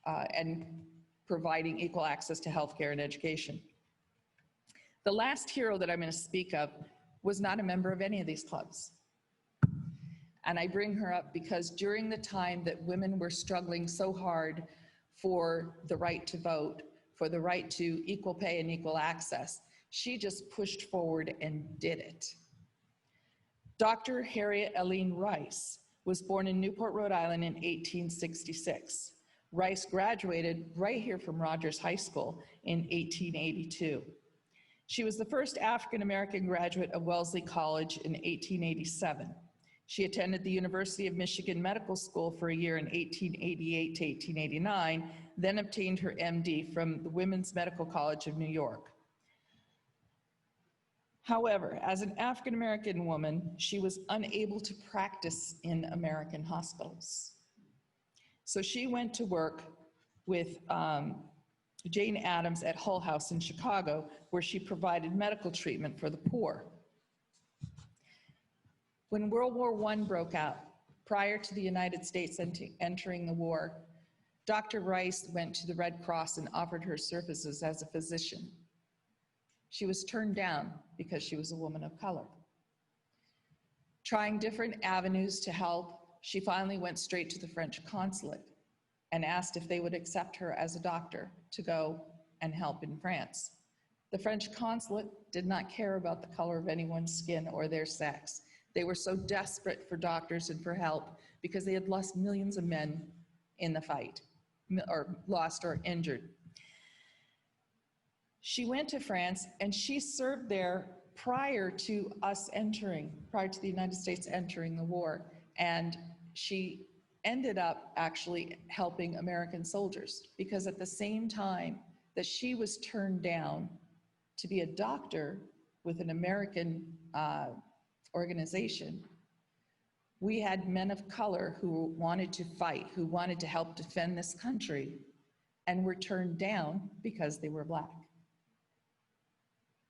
and providing equal access to healthcare and education. The last hero that I'm going to speak of was not a member of any of these clubs. And I bring her up because during the time that women were struggling so hard for the right to vote, for the right to equal pay and equal access, she just pushed forward and did it. Dr. Harriet Aline Rice was born in Newport, Rhode Island in 1866. Rice graduated right here from Rogers High School in 1882. She was the first African-American graduate of Wellesley College in 1887. She attended the University of Michigan Medical School for a year in 1888 to 1889, then obtained her MD from the Women's Medical College of New York. However, as an African-American woman, she was unable to practice in American hospitals. So she went to work with Jane Addams at Hull House in Chicago, where she provided medical treatment for the poor. When World War I broke out, prior to the United States entering the war, Dr. Rice went to the Red Cross and offered her services as a physician. She was turned down because she was a woman of color. Trying different avenues to help, she finally went straight to the French consulate and asked if they would accept her as a doctor to go and help in France. The French consulate did not care about the color of anyone's skin or their sex. They were so desperate for doctors and for help because they had lost millions of men in the fight, or lost or injured. She went to France and she served there prior to the United States entering the war. And she ended up actually helping American soldiers, because at the same time that she was turned down to be a doctor with an American organization, we had men of color who wanted to fight, who wanted to help defend this country, and were turned down because they were Black.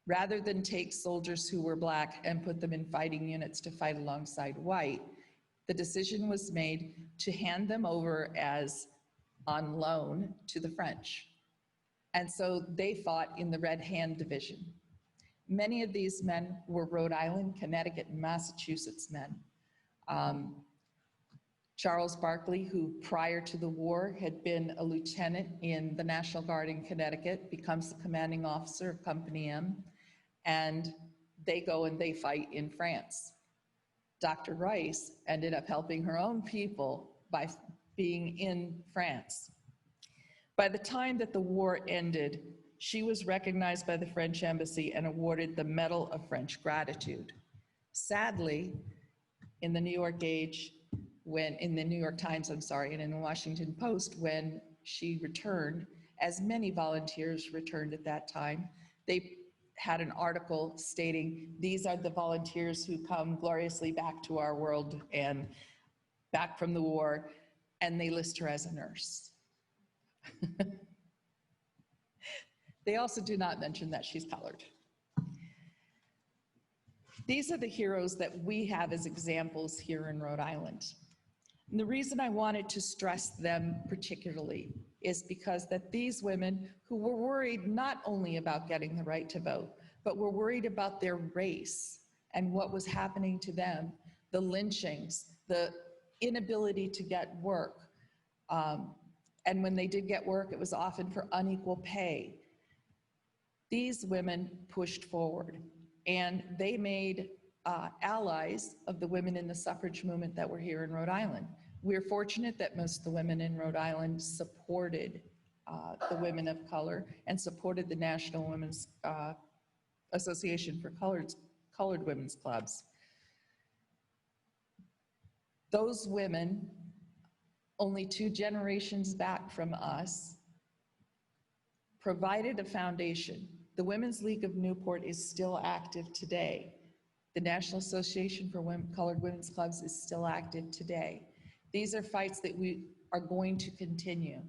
Rather than take soldiers who were Black and put them in fighting units to fight alongside white, the decision was made to hand them over as on loan to the French. And so they fought in the Red Hand Division. Many of these men were Rhode Island, Connecticut, and Massachusetts men. Charles Barkley, who prior to the war had been a lieutenant in the National Guard in Connecticut, becomes the commanding officer of Company M, and they go and they fight in France. Dr. Rice ended up helping her own people by being in France. By the time that the war ended, she was recognized by the French embassy and awarded the Medal of French Gratitude. Sadly, in the New York Times, and in the Washington Post, when she returned, as many volunteers returned at that time, they had an article stating, "These are the volunteers who come gloriously back to our world and back from the war, and they list her as a nurse. They also do not mention that she's colored. These are the heroes that we have as examples here in Rhode Island. And the reason I wanted to stress them particularly is because that these women who were worried not only about getting the right to vote, but were worried about their race and what was happening to them, the lynchings, the inability to get work. And when they did get work, it was often for unequal pay. These women pushed forward, and they made allies of the women in the suffrage movement that were here in Rhode Island. We're fortunate that most of the women in Rhode Island supported the women of color and supported the National Women's Association for Colored Women's Clubs. Those women, only 2 generations back from us, provided a foundation. The Women's League of Newport is still active today. The National Association for Colored Women's Clubs is still active today. These are fights that we are going to continue.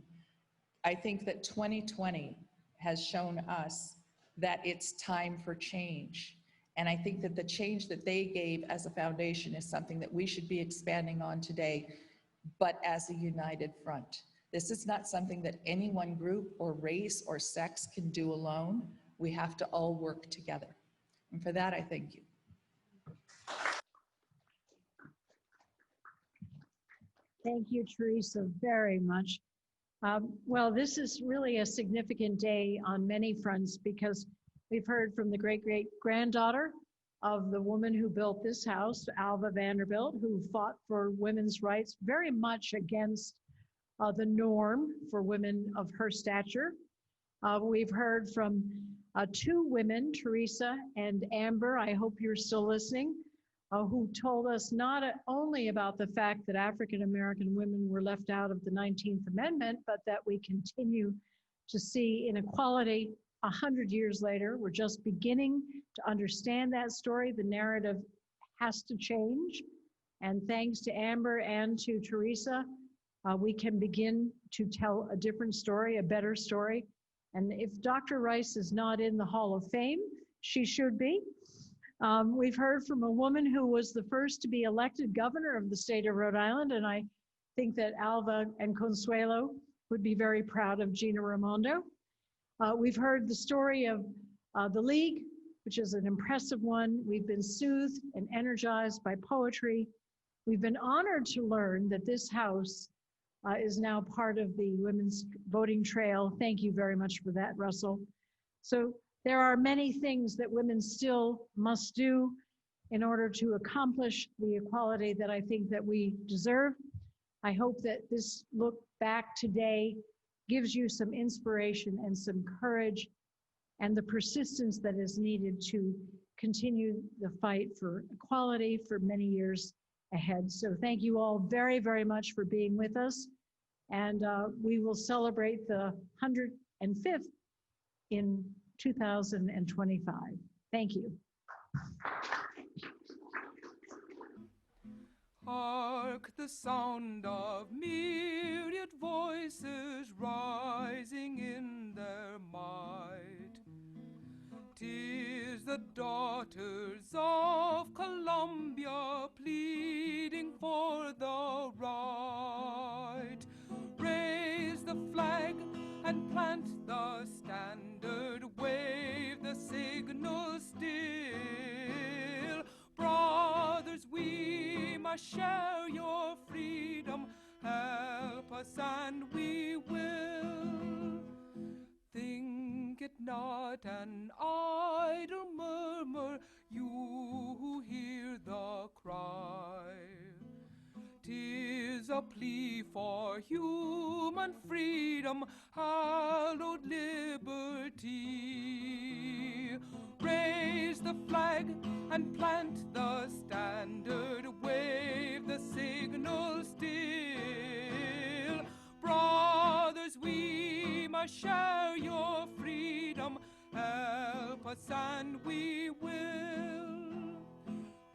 I think that 2020 has shown us that it's time for change. And I think that the change that they gave as a foundation is something that we should be expanding on today, but as a united front. This is not something that any one group or race or sex can do alone. We have to all work together. And for that, I thank you. Thank you, Theresa, very much. Well, this is really a significant day on many fronts because we've heard from the great-great-granddaughter of the woman who built this house, Alva Vanderbilt, who fought for women's rights very much against the norm for women of her stature. We've heard from 2 women, Theresa and Amber, I hope you're still listening, who told us not only about the fact that African-American women were left out of the 19th Amendment, but that we continue to see inequality 100 years later. We're just beginning to understand that story. The narrative has to change. And thanks to Amber and to Theresa, we can begin to tell a different story, a better story. And if Dr. Rice is not in the Hall of Fame, she should be. We've heard from a woman who was the first to be elected governor of the state of Rhode Island, and I think that Alva and Consuelo would be very proud of Gina Raimondo. We've heard the story of the League, which is an impressive one. We've been soothed and energized by poetry. We've been honored to learn that this house is now part of the Women's Voting Trail. Thank you very much for that, Russell. So there are many things that women still must do in order to accomplish the equality that I think that we deserve. I hope that this look back today gives you some inspiration and some courage and the persistence that is needed to continue the fight for equality for many years ahead. So thank you all very, very much for being with us. And we will celebrate the 105th in 2025. Thank you. Hark the sound of myriad voices rising in their might. 'Tis the daughters of Columbia pleading for the right. Raise the flag and plant the standard, wave the signal still. Brothers, we must share your freedom. Help us and we will. Think it not an idle murmur, you who hear the cry. 'Tis a plea for human freedom, hallowed liberty. Raise the flag and plant the standard, wave the signal still. Brothers, we must share your freedom, help us and we will.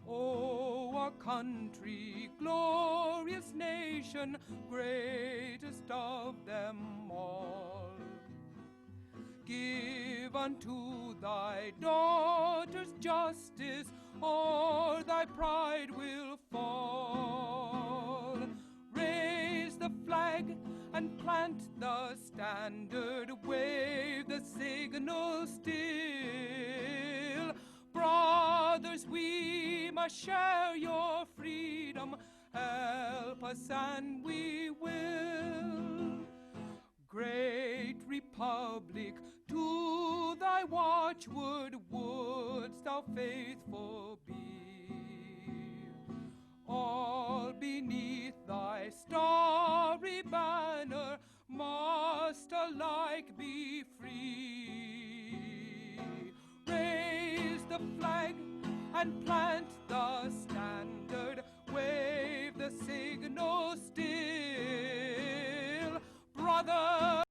Oh, our country, glorious nation, greatest of them all. Give unto thy daughters justice, or thy pride will fall. Raise the flag and plant the standard, wave the signal still. Brothers, we must share your freedom. Help us and we will. Great Republic, to thy watchword wouldst thou faithful be. All beneath thy starry banner must alike be free. Raise the flag and plant the standard, wave the signal still. Brother,